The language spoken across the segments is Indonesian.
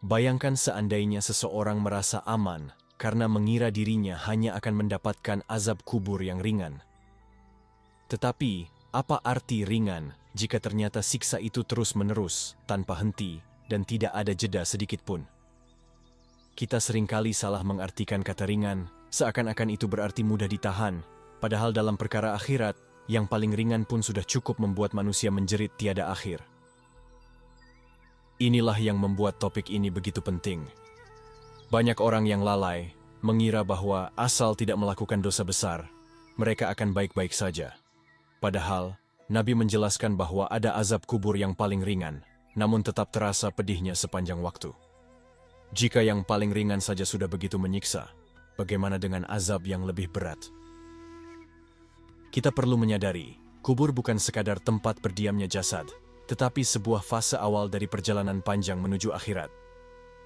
Bayangkan seandainya seseorang merasa aman karena mengira dirinya hanya akan mendapatkan azab kubur yang ringan. Tetapi, apa arti ringan jika ternyata siksa itu terus-menerus, tanpa henti, dan tidak ada jeda sedikit pun? Kita seringkali salah mengartikan kata ringan, seakan-akan itu berarti mudah ditahan, padahal dalam perkara akhirat, yang paling ringan pun sudah cukup membuat manusia menjerit tiada akhir. Inilah yang membuat topik ini begitu penting. Banyak orang yang lalai, mengira bahwa asal tidak melakukan dosa besar, mereka akan baik-baik saja. Padahal, Nabi menjelaskan bahwa ada azab kubur yang paling ringan, namun tetap terasa pedihnya sepanjang waktu. Jika yang paling ringan saja sudah begitu menyiksa, bagaimana dengan azab yang lebih berat? Kita perlu menyadari, kubur bukan sekadar tempat berdiamnya jasad, tetapi sebuah fase awal dari perjalanan panjang menuju akhirat.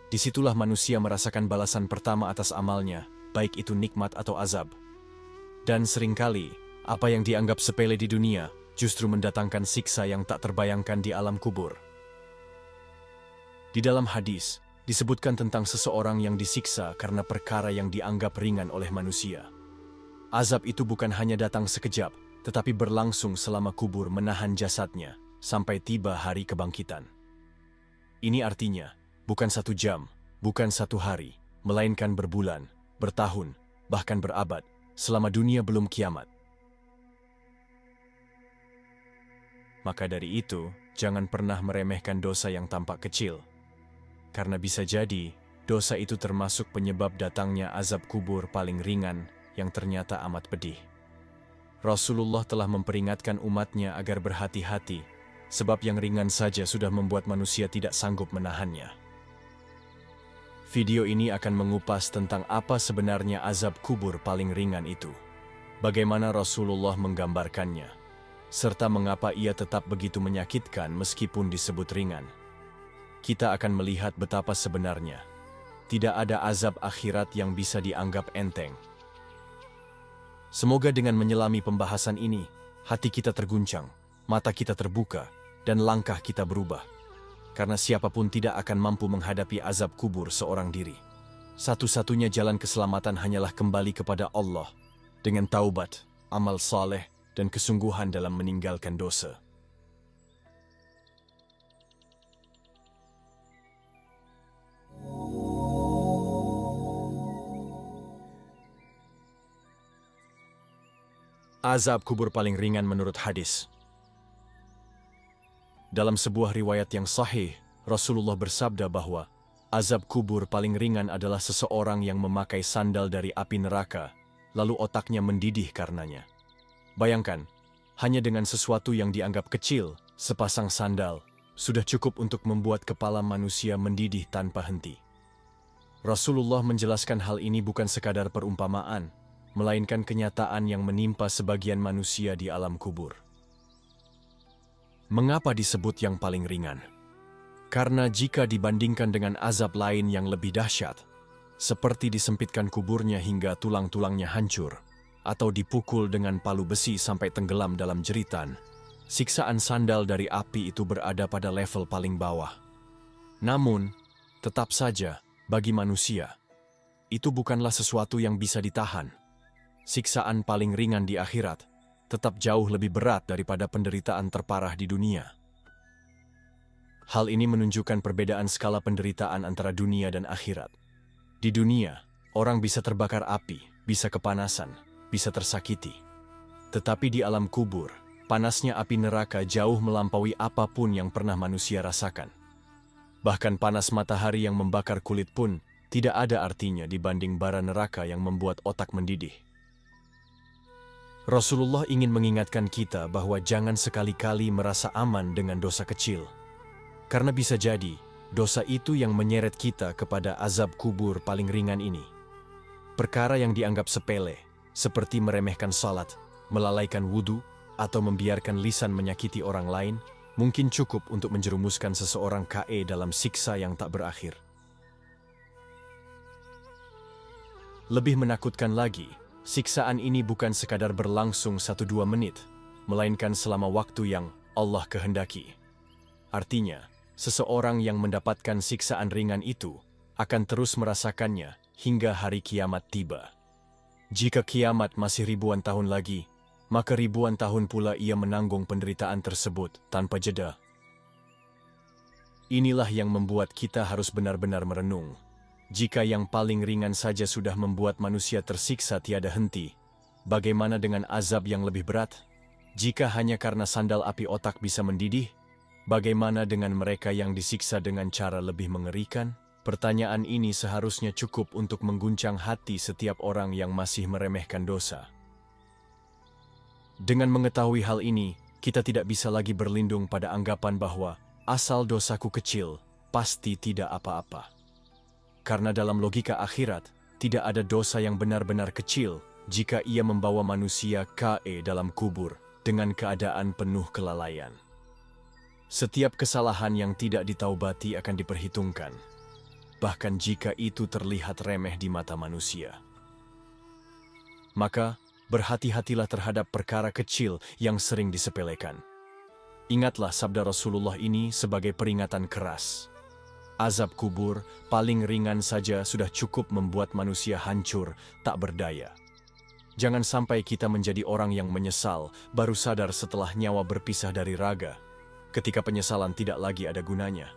Disitulah manusia merasakan balasan pertama atas amalnya, baik itu nikmat atau azab. Dan seringkali, apa yang dianggap sepele di dunia, justru mendatangkan siksa yang tak terbayangkan di alam kubur. Di dalam hadis, disebutkan tentang seseorang yang disiksa karena perkara yang dianggap ringan oleh manusia. Azab itu bukan hanya datang sekejap, tetapi berlangsung selama kubur menahan jasadnya, sampai tiba hari kebangkitan. Ini artinya, bukan 1 jam, bukan 1 hari, melainkan berbulan, bertahun, bahkan berabad, selama dunia belum kiamat. Maka dari itu, jangan pernah meremehkan dosa yang tampak kecil. Karena bisa jadi, dosa itu termasuk penyebab datangnya azab kubur paling ringan yang ternyata amat pedih. Rasulullah telah memperingatkan umatnya agar berhati-hati, sebab yang ringan saja sudah membuat manusia tidak sanggup menahannya. Video ini akan mengupas tentang apa sebenarnya azab kubur paling ringan itu, bagaimana Rasulullah menggambarkannya, serta mengapa ia tetap begitu menyakitkan meskipun disebut ringan. Kita akan melihat betapa sebenarnya tidak ada azab akhirat yang bisa dianggap enteng. Semoga dengan menyelami pembahasan ini, hati kita terguncang, mata kita terbuka, dan langkah kita berubah. Karena siapapun tidak akan mampu menghadapi azab kubur seorang diri. Satu-satunya jalan keselamatan hanyalah kembali kepada Allah, dengan taubat, amal saleh, dan kesungguhan dalam meninggalkan dosa. Azab kubur paling ringan menurut hadis. Dalam sebuah riwayat yang sahih, Rasulullah bersabda bahwa azab kubur paling ringan adalah seseorang yang memakai sandal dari api neraka, lalu otaknya mendidih karenanya. Bayangkan, hanya dengan sesuatu yang dianggap kecil, sepasang sandal, sudah cukup untuk membuat kepala manusia mendidih tanpa henti. Rasulullah menjelaskan hal ini bukan sekadar perumpamaan, melainkan kenyataan yang menimpa sebagian manusia di alam kubur. Mengapa disebut yang paling ringan? Karena jika dibandingkan dengan azab lain yang lebih dahsyat, seperti disempitkan kuburnya hingga tulang-tulangnya hancur, atau dipukul dengan palu besi sampai tenggelam dalam jeritan, siksaan sandal dari api itu berada pada level paling bawah. Namun, tetap saja, bagi manusia, itu bukanlah sesuatu yang bisa ditahan. Siksaan paling ringan di akhirat tetap jauh lebih berat daripada penderitaan terparah di dunia. Hal ini menunjukkan perbedaan skala penderitaan antara dunia dan akhirat. Di dunia, orang bisa terbakar api, bisa kepanasan, bisa tersakiti. Tetapi di alam kubur, panasnya api neraka jauh melampaui apapun yang pernah manusia rasakan. Bahkan panas matahari yang membakar kulit pun tidak ada artinya dibanding bara neraka yang membuat otak mendidih. Rasulullah ingin mengingatkan kita bahwa jangan sekali-kali merasa aman dengan dosa kecil. Karena bisa jadi, dosa itu yang menyeret kita kepada azab kubur paling ringan ini. Perkara yang dianggap sepele, seperti meremehkan salat, melalaikan wudu, atau membiarkan lisan menyakiti orang lain, mungkin cukup untuk menjerumuskan seseorang dalam siksa yang tak berakhir. Lebih menakutkan lagi, siksaan ini bukan sekadar berlangsung 1-2 menit, melainkan selama waktu yang Allah kehendaki. Artinya, seseorang yang mendapatkan siksaan ringan itu akan terus merasakannya hingga hari kiamat tiba. Jika kiamat masih ribuan tahun lagi, maka ribuan tahun pula ia menanggung penderitaan tersebut tanpa jeda. Inilah yang membuat kita harus benar-benar merenung. Jika yang paling ringan saja sudah membuat manusia tersiksa tiada henti, bagaimana dengan azab yang lebih berat? Jika hanya karena sandal api otak bisa mendidih, bagaimana dengan mereka yang disiksa dengan cara lebih mengerikan? Pertanyaan ini seharusnya cukup untuk mengguncang hati setiap orang yang masih meremehkan dosa. Dengan mengetahui hal ini, kita tidak bisa lagi berlindung pada anggapan bahwa asal dosaku kecil, pasti tidak apa-apa. Karena dalam logika akhirat, tidak ada dosa yang benar-benar kecil jika ia membawa manusia dalam kubur dengan keadaan penuh kelalaian. Setiap kesalahan yang tidak ditaubati akan diperhitungkan, bahkan jika itu terlihat remeh di mata manusia. Maka, berhati-hatilah terhadap perkara kecil yang sering disepelekan. Ingatlah sabda Rasulullah ini sebagai peringatan keras. Azab kubur paling ringan saja sudah cukup membuat manusia hancur, tak berdaya. Jangan sampai kita menjadi orang yang menyesal, baru sadar setelah nyawa berpisah dari raga, ketika penyesalan tidak lagi ada gunanya.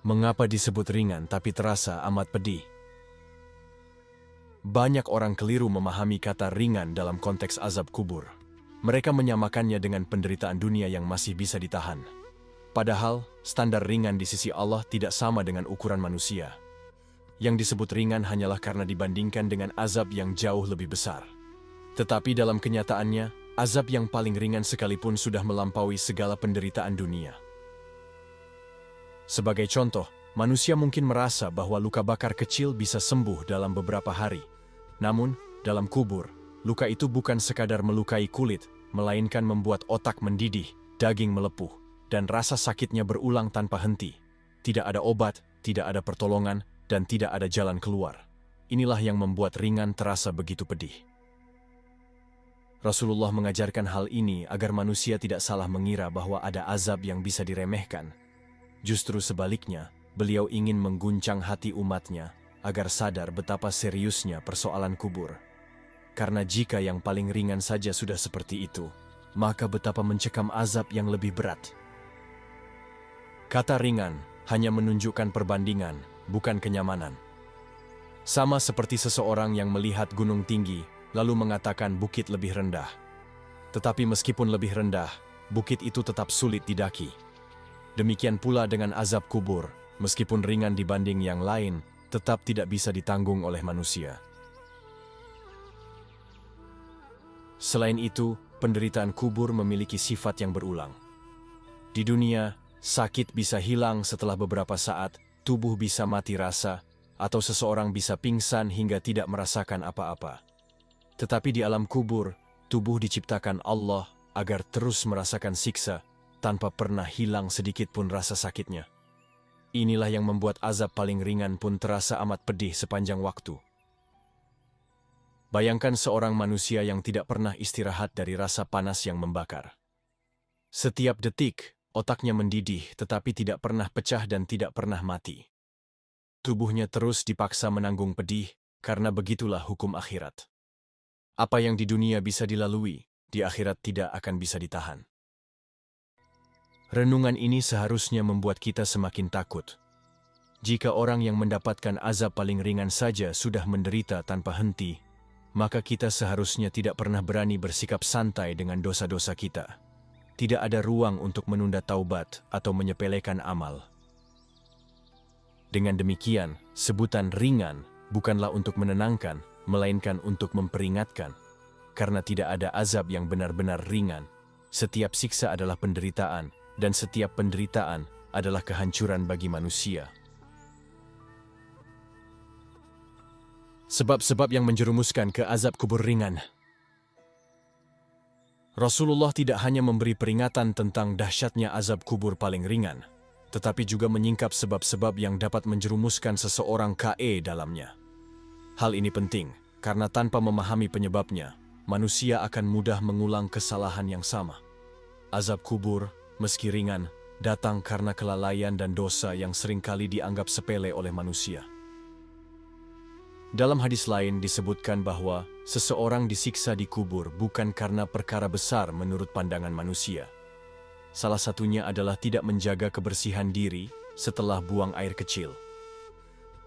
Mengapa disebut ringan tapi terasa amat pedih? Banyak orang keliru memahami kata ringan dalam konteks azab kubur. Mereka menyamakannya dengan penderitaan dunia yang masih bisa ditahan. Padahal, standar ringan di sisi Allah tidak sama dengan ukuran manusia. Yang disebut ringan hanyalah karena dibandingkan dengan azab yang jauh lebih besar. Tetapi dalam kenyataannya, azab yang paling ringan sekalipun sudah melampaui segala penderitaan dunia. Sebagai contoh, manusia mungkin merasa bahwa luka bakar kecil bisa sembuh dalam beberapa hari. Namun, dalam kubur, luka itu bukan sekadar melukai kulit, melainkan membuat otak mendidih, daging melepuh, dan rasa sakitnya berulang tanpa henti. Tidak ada obat, tidak ada pertolongan, dan tidak ada jalan keluar. Inilah yang membuat ringan terasa begitu pedih. Rasulullah mengajarkan hal ini agar manusia tidak salah mengira bahwa ada azab yang bisa diremehkan. Justru sebaliknya, beliau ingin mengguncang hati umatnya agar sadar betapa seriusnya persoalan kubur. Karena jika yang paling ringan saja sudah seperti itu, maka betapa mencekam azab yang lebih berat. Kata ringan hanya menunjukkan perbandingan, bukan kenyamanan. Sama seperti seseorang yang melihat gunung tinggi, lalu mengatakan bukit lebih rendah. Tetapi meskipun lebih rendah, bukit itu tetap sulit didaki. Demikian pula dengan azab kubur, meskipun ringan dibanding yang lain, tetap tidak bisa ditanggung oleh manusia. Selain itu, penderitaan kubur memiliki sifat yang berulang. Di dunia, sakit bisa hilang setelah beberapa saat, tubuh bisa mati rasa, atau seseorang bisa pingsan hingga tidak merasakan apa-apa. Tetapi di alam kubur, tubuh diciptakan Allah agar terus merasakan siksa, tanpa pernah hilang sedikit pun rasa sakitnya. Inilah yang membuat azab paling ringan pun terasa amat pedih sepanjang waktu. Bayangkan seorang manusia yang tidak pernah istirahat dari rasa panas yang membakar. Setiap detik, otaknya mendidih tetapi tidak pernah pecah dan tidak pernah mati. Tubuhnya terus dipaksa menanggung pedih, karena begitulah hukum akhirat. Apa yang di dunia bisa dilalui, di akhirat tidak akan bisa ditahan. Renungan ini seharusnya membuat kita semakin takut. Jika orang yang mendapatkan azab paling ringan saja sudah menderita tanpa henti, maka kita seharusnya tidak pernah berani bersikap santai dengan dosa-dosa kita. Tidak ada ruang untuk menunda taubat atau menyepelekan amal. Dengan demikian, sebutan ringan bukanlah untuk menenangkan, melainkan untuk memperingatkan. Karena tidak ada azab yang benar-benar ringan. Setiap siksa adalah penderitaan, dan setiap penderitaan adalah kehancuran bagi manusia. Sebab-sebab yang menjerumuskan ke azab kubur ringan. Rasulullah tidak hanya memberi peringatan tentang dahsyatnya azab kubur paling ringan, tetapi juga menyingkap sebab-sebab yang dapat menjerumuskan seseorang dalamnya. Hal ini penting, karena tanpa memahami penyebabnya, manusia akan mudah mengulang kesalahan yang sama. Azab kubur, meski ringan, datang karena kelalaian dan dosa yang seringkali dianggap sepele oleh manusia. Dalam hadis lain disebutkan bahwa seseorang disiksa di kubur bukan karena perkara besar menurut pandangan manusia. Salah satunya adalah tidak menjaga kebersihan diri setelah buang air kecil.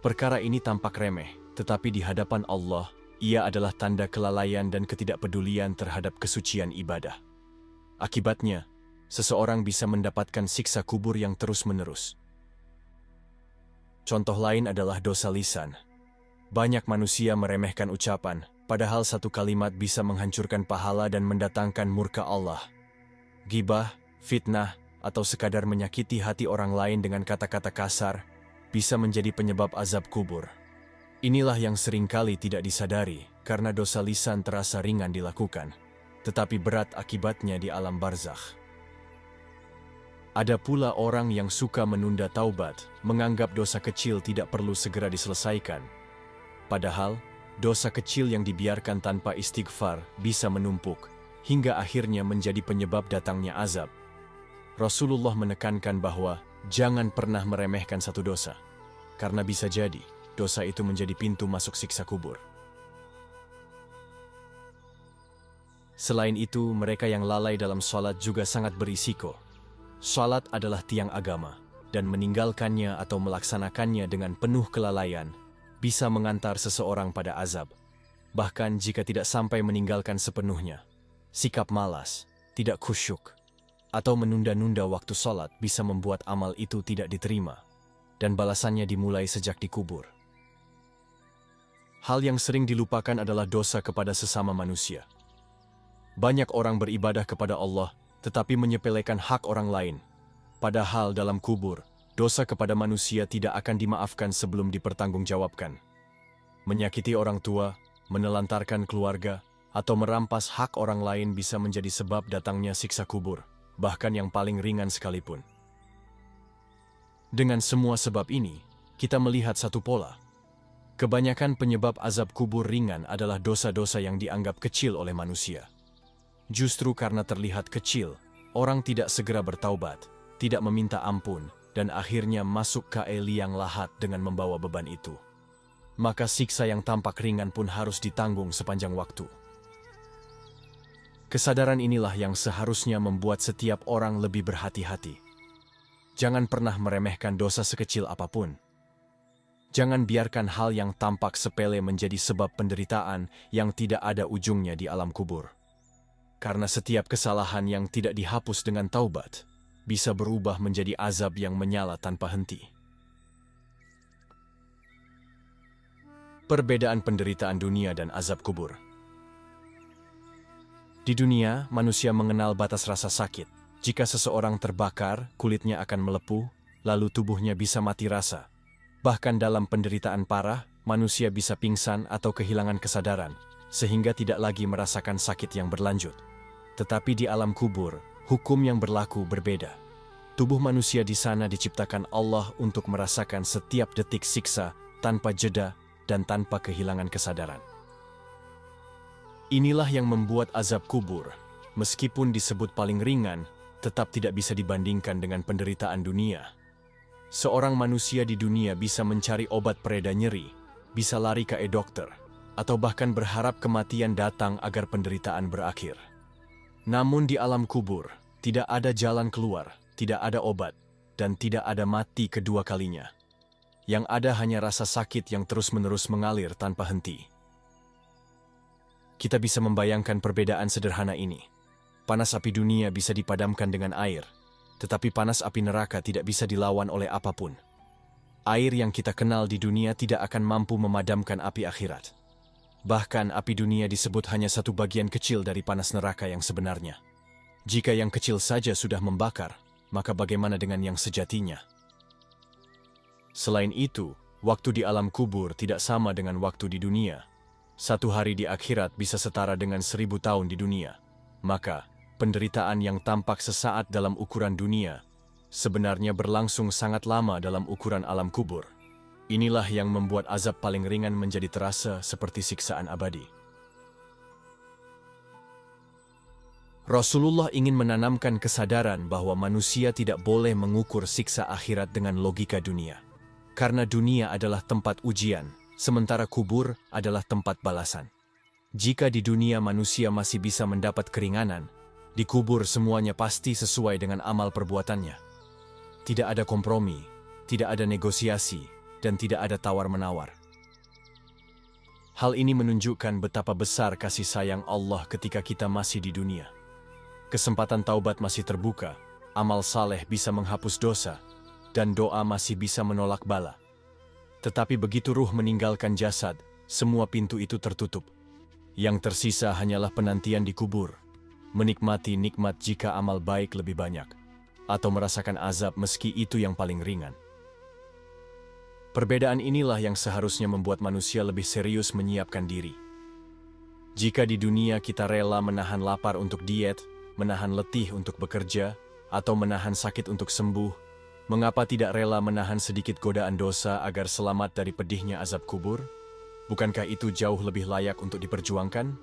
Perkara ini tampak remeh, tetapi di hadapan Allah, ia adalah tanda kelalaian dan ketidakpedulian terhadap kesucian ibadah. Akibatnya, seseorang bisa mendapatkan siksa kubur yang terus-menerus. Contoh lain adalah dosa lisan. Banyak manusia meremehkan ucapan, padahal satu kalimat bisa menghancurkan pahala dan mendatangkan murka Allah. Ghibah, fitnah, atau sekadar menyakiti hati orang lain dengan kata-kata kasar, bisa menjadi penyebab azab kubur. Inilah yang seringkali tidak disadari, karena dosa lisan terasa ringan dilakukan, tetapi berat akibatnya di alam barzakh. Ada pula orang yang suka menunda taubat, menganggap dosa kecil tidak perlu segera diselesaikan. Padahal, dosa kecil yang dibiarkan tanpa istighfar bisa menumpuk, hingga akhirnya menjadi penyebab datangnya azab. Rasulullah menekankan bahwa jangan pernah meremehkan satu dosa, karena bisa jadi dosa itu menjadi pintu masuk siksa kubur. Selain itu, mereka yang lalai dalam sholat juga sangat berisiko. Sholat adalah tiang agama, dan meninggalkannya atau melaksanakannya dengan penuh kelalaian bisa mengantar seseorang pada azab. Bahkan jika tidak sampai meninggalkan sepenuhnya, sikap malas, tidak khusyuk, atau menunda-nunda waktu sholat bisa membuat amal itu tidak diterima, dan balasannya dimulai sejak dikubur. Hal yang sering dilupakan adalah dosa kepada sesama manusia. Banyak orang beribadah kepada Allah, tetapi menyepelekan hak orang lain. Padahal dalam kubur, dosa kepada manusia tidak akan dimaafkan sebelum dipertanggungjawabkan. Menyakiti orang tua, menelantarkan keluarga, atau merampas hak orang lain bisa menjadi sebab datangnya siksa kubur, bahkan yang paling ringan sekalipun. Dengan semua sebab ini, kita melihat satu pola. Kebanyakan penyebab azab kubur ringan adalah dosa-dosa yang dianggap kecil oleh manusia. Justru karena terlihat kecil, orang tidak segera bertaubat, tidak meminta ampun, dan akhirnya masuk ke liang lahat dengan membawa beban itu. Maka siksa yang tampak ringan pun harus ditanggung sepanjang waktu. Kesadaran inilah yang seharusnya membuat setiap orang lebih berhati-hati. Jangan pernah meremehkan dosa sekecil apapun. Jangan biarkan hal yang tampak sepele menjadi sebab penderitaan yang tidak ada ujungnya di alam kubur. Karena setiap kesalahan yang tidak dihapus dengan taubat bisa berubah menjadi azab yang menyala tanpa henti. Perbedaan penderitaan dunia dan azab kubur. Di dunia, manusia mengenal batas rasa sakit. Jika seseorang terbakar, kulitnya akan melepuh, lalu tubuhnya bisa mati rasa. Bahkan dalam penderitaan parah, manusia bisa pingsan atau kehilangan kesadaran, sehingga tidak lagi merasakan sakit yang berlanjut. Tetapi di alam kubur, hukum yang berlaku berbeda. Tubuh manusia di sana diciptakan Allah untuk merasakan setiap detik siksa tanpa jeda dan tanpa kehilangan kesadaran. Inilah yang membuat azab kubur, meskipun disebut paling ringan, tetap tidak bisa dibandingkan dengan penderitaan dunia. Seorang manusia di dunia bisa mencari obat pereda nyeri, bisa lari ke dokter, atau bahkan berharap kematian datang agar penderitaan berakhir. Namun di alam kubur, tidak ada jalan keluar, tidak ada obat, dan tidak ada mati kedua kalinya. Yang ada hanya rasa sakit yang terus-menerus mengalir tanpa henti. Kita bisa membayangkan perbedaan sederhana ini. Panas api dunia bisa dipadamkan dengan air, tetapi panas api neraka tidak bisa dilawan oleh apapun. Air yang kita kenal di dunia tidak akan mampu memadamkan api akhirat. Bahkan api dunia disebut hanya satu bagian kecil dari panas neraka yang sebenarnya. Jika yang kecil saja sudah membakar, maka bagaimana dengan yang sejatinya? Selain itu, waktu di alam kubur tidak sama dengan waktu di dunia. Satu hari di akhirat bisa setara dengan 1000 tahun di dunia. Maka, penderitaan yang tampak sesaat dalam ukuran dunia, sebenarnya berlangsung sangat lama dalam ukuran alam kubur. Inilah yang membuat azab paling ringan menjadi terasa seperti siksaan abadi. Rasulullah ingin menanamkan kesadaran bahwa manusia tidak boleh mengukur siksa akhirat dengan logika dunia. Karena dunia adalah tempat ujian, sementara kubur adalah tempat balasan. Jika di dunia manusia masih bisa mendapat keringanan, di kubur semuanya pasti sesuai dengan amal perbuatannya. Tidak ada kompromi, tidak ada negosiasi, dan tidak ada tawar-menawar. Hal ini menunjukkan betapa besar kasih sayang Allah ketika kita masih di dunia. Kesempatan taubat masih terbuka, amal saleh bisa menghapus dosa, dan doa masih bisa menolak bala. Tetapi begitu ruh meninggalkan jasad, semua pintu itu tertutup. Yang tersisa hanyalah penantian di kubur, menikmati nikmat jika amal baik lebih banyak, atau merasakan azab meski itu yang paling ringan. Perbedaan inilah yang seharusnya membuat manusia lebih serius menyiapkan diri. Jika di dunia kita rela menahan lapar untuk diet, menahan letih untuk bekerja, atau menahan sakit untuk sembuh, mengapa tidak rela menahan sedikit godaan dosa agar selamat dari pedihnya azab kubur? Bukankah itu jauh lebih layak untuk diperjuangkan?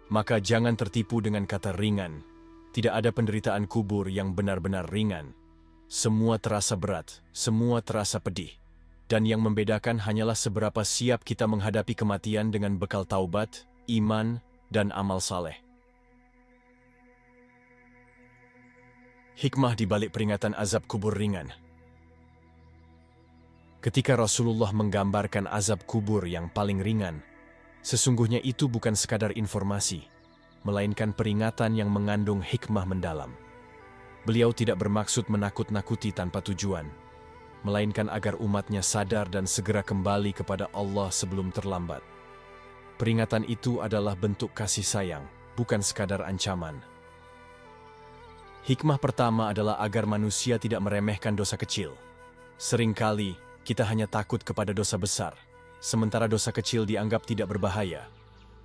Maka jangan tertipu dengan kata ringan. Tidak ada penderitaan kubur yang benar-benar ringan. Semua terasa berat, semua terasa pedih. Dan yang membedakan hanyalah seberapa siap kita menghadapi kematian dengan bekal taubat, iman, dan amal saleh. Hikmah di balik peringatan azab kubur ringan. Ketika Rasulullah menggambarkan azab kubur yang paling ringan, sesungguhnya itu bukan sekadar informasi, melainkan peringatan yang mengandung hikmah mendalam. Beliau tidak bermaksud menakut-nakuti tanpa tujuan, melainkan agar umatnya sadar dan segera kembali kepada Allah sebelum terlambat. Peringatan itu adalah bentuk kasih sayang, bukan sekadar ancaman. Hikmah pertama adalah agar manusia tidak meremehkan dosa kecil. Seringkali, kita hanya takut kepada dosa besar, sementara dosa kecil dianggap tidak berbahaya.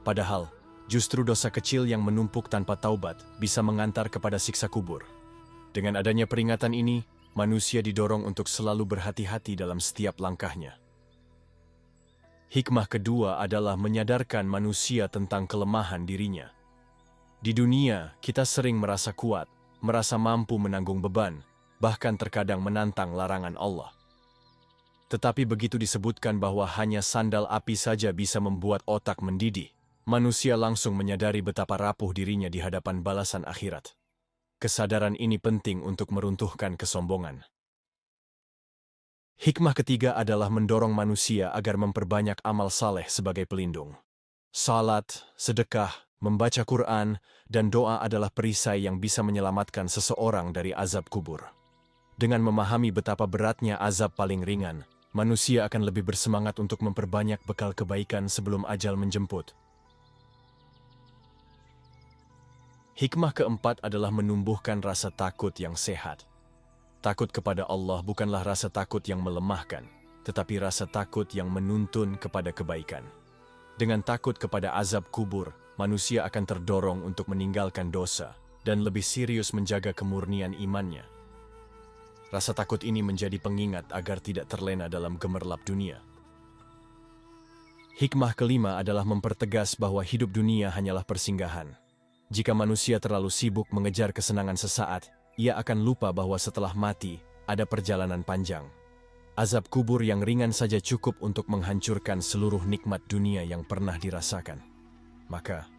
Padahal, justru dosa kecil yang menumpuk tanpa taubat bisa mengantar kepada siksa kubur. Dengan adanya peringatan ini, manusia didorong untuk selalu berhati-hati dalam setiap langkahnya. Hikmah kedua adalah menyadarkan manusia tentang kelemahan dirinya. Di dunia, kita sering merasa kuat, merasa mampu menanggung beban, bahkan terkadang menantang larangan Allah. Tetapi begitu disebutkan bahwa hanya sandal api saja bisa membuat otak mendidih, manusia langsung menyadari betapa rapuh dirinya di hadapan balasan akhirat. Kesadaran ini penting untuk meruntuhkan kesombongan. Hikmah ketiga adalah mendorong manusia agar memperbanyak amal saleh sebagai pelindung. Salat, sedekah, membaca Quran, dan doa adalah perisai yang bisa menyelamatkan seseorang dari azab kubur. Dengan memahami betapa beratnya azab paling ringan, manusia akan lebih bersemangat untuk memperbanyak bekal kebaikan sebelum ajal menjemput. Hikmah keempat adalah menumbuhkan rasa takut yang sehat. Takut kepada Allah bukanlah rasa takut yang melemahkan, tetapi rasa takut yang menuntun kepada kebaikan. Dengan takut kepada azab kubur, manusia akan terdorong untuk meninggalkan dosa dan lebih serius menjaga kemurnian imannya. Rasa takut ini menjadi pengingat agar tidak terlena dalam gemerlap dunia. Hikmah kelima adalah mempertegas bahwa hidup dunia hanyalah persinggahan. Jika manusia terlalu sibuk mengejar kesenangan sesaat, ia akan lupa bahwa setelah mati, ada perjalanan panjang. Azab kubur yang ringan saja cukup untuk menghancurkan seluruh nikmat dunia yang pernah dirasakan. Maka,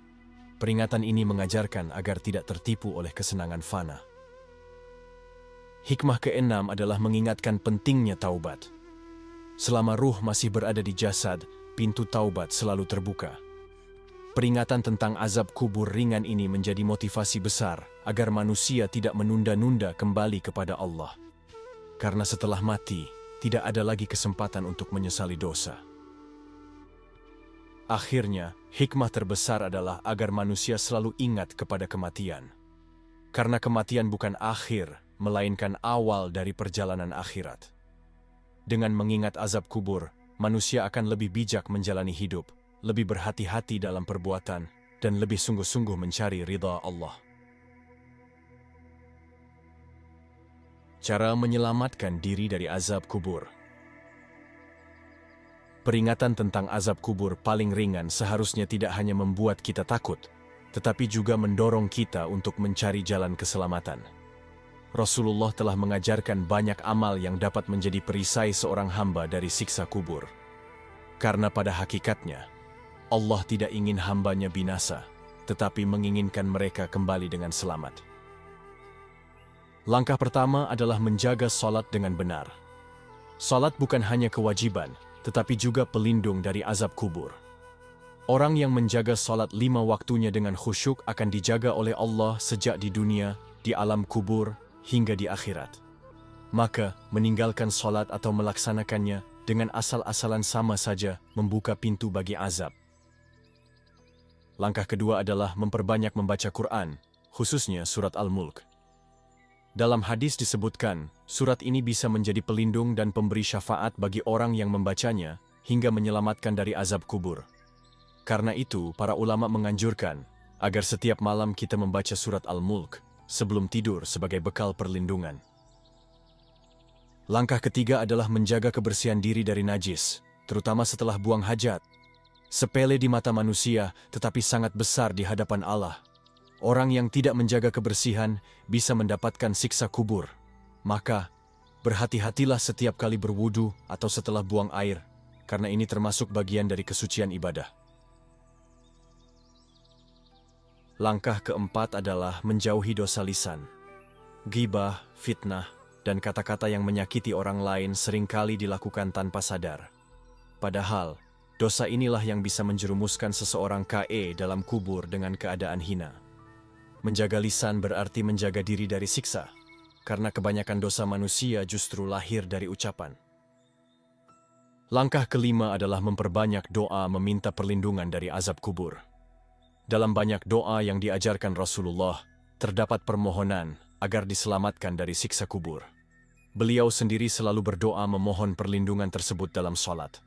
peringatan ini mengajarkan agar tidak tertipu oleh kesenangan fana. Hikmah keenam adalah mengingatkan pentingnya taubat. Selama ruh masih berada di jasad, pintu taubat selalu terbuka. Peringatan tentang azab kubur ringan ini menjadi motivasi besar agar manusia tidak menunda-nunda kembali kepada Allah. Karena setelah mati, tidak ada lagi kesempatan untuk menyesali dosa. Akhirnya, hikmah terbesar adalah agar manusia selalu ingat kepada kematian. Karena kematian bukan akhir, melainkan awal dari perjalanan akhirat. Dengan mengingat azab kubur, manusia akan lebih bijak menjalani hidup, lebih berhati-hati dalam perbuatan, dan lebih sungguh-sungguh mencari ridha Allah. Cara menyelamatkan diri dari azab kubur. Peringatan tentang azab kubur paling ringan seharusnya tidak hanya membuat kita takut, tetapi juga mendorong kita untuk mencari jalan keselamatan. Rasulullah telah mengajarkan banyak amal yang dapat menjadi perisai seorang hamba dari siksa kubur. Karena pada hakikatnya, Allah tidak ingin hambanya binasa, tetapi menginginkan mereka kembali dengan selamat. Langkah pertama adalah menjaga salat dengan benar. Salat bukan hanya kewajiban, tetapi juga pelindung dari azab kubur. Orang yang menjaga salat 5 waktunya dengan khusyuk akan dijaga oleh Allah sejak di dunia, di alam kubur, hingga di akhirat. Maka, meninggalkan salat atau melaksanakannya dengan asal-asalan sama saja membuka pintu bagi azab. Langkah kedua adalah memperbanyak membaca Quran, khususnya surat Al-Mulk. Dalam hadis disebutkan, surat ini bisa menjadi pelindung dan pemberi syafaat bagi orang yang membacanya hingga menyelamatkan dari azab kubur. Karena itu, para ulama menganjurkan agar setiap malam kita membaca surat Al-Mulk sebelum tidur sebagai bekal perlindungan. Langkah ketiga adalah menjaga kebersihan diri dari najis, terutama setelah buang hajat. Sepele di mata manusia, tetapi sangat besar di hadapan Allah. Orang yang tidak menjaga kebersihan bisa mendapatkan siksa kubur. Maka, berhati-hatilah setiap kali berwudu atau setelah buang air, karena ini termasuk bagian dari kesucian ibadah. Langkah keempat adalah menjauhi dosa lisan. Ghibah, fitnah, dan kata-kata yang menyakiti orang lain seringkali dilakukan tanpa sadar. Padahal, dosa inilah yang bisa menjerumuskan seseorang dalam kubur dengan keadaan hina. Menjaga lisan berarti menjaga diri dari siksa, karena kebanyakan dosa manusia justru lahir dari ucapan. Langkah kelima adalah memperbanyak doa meminta perlindungan dari azab kubur. Dalam banyak doa yang diajarkan Rasulullah, terdapat permohonan agar diselamatkan dari siksa kubur. Beliau sendiri selalu berdoa memohon perlindungan tersebut dalam salat.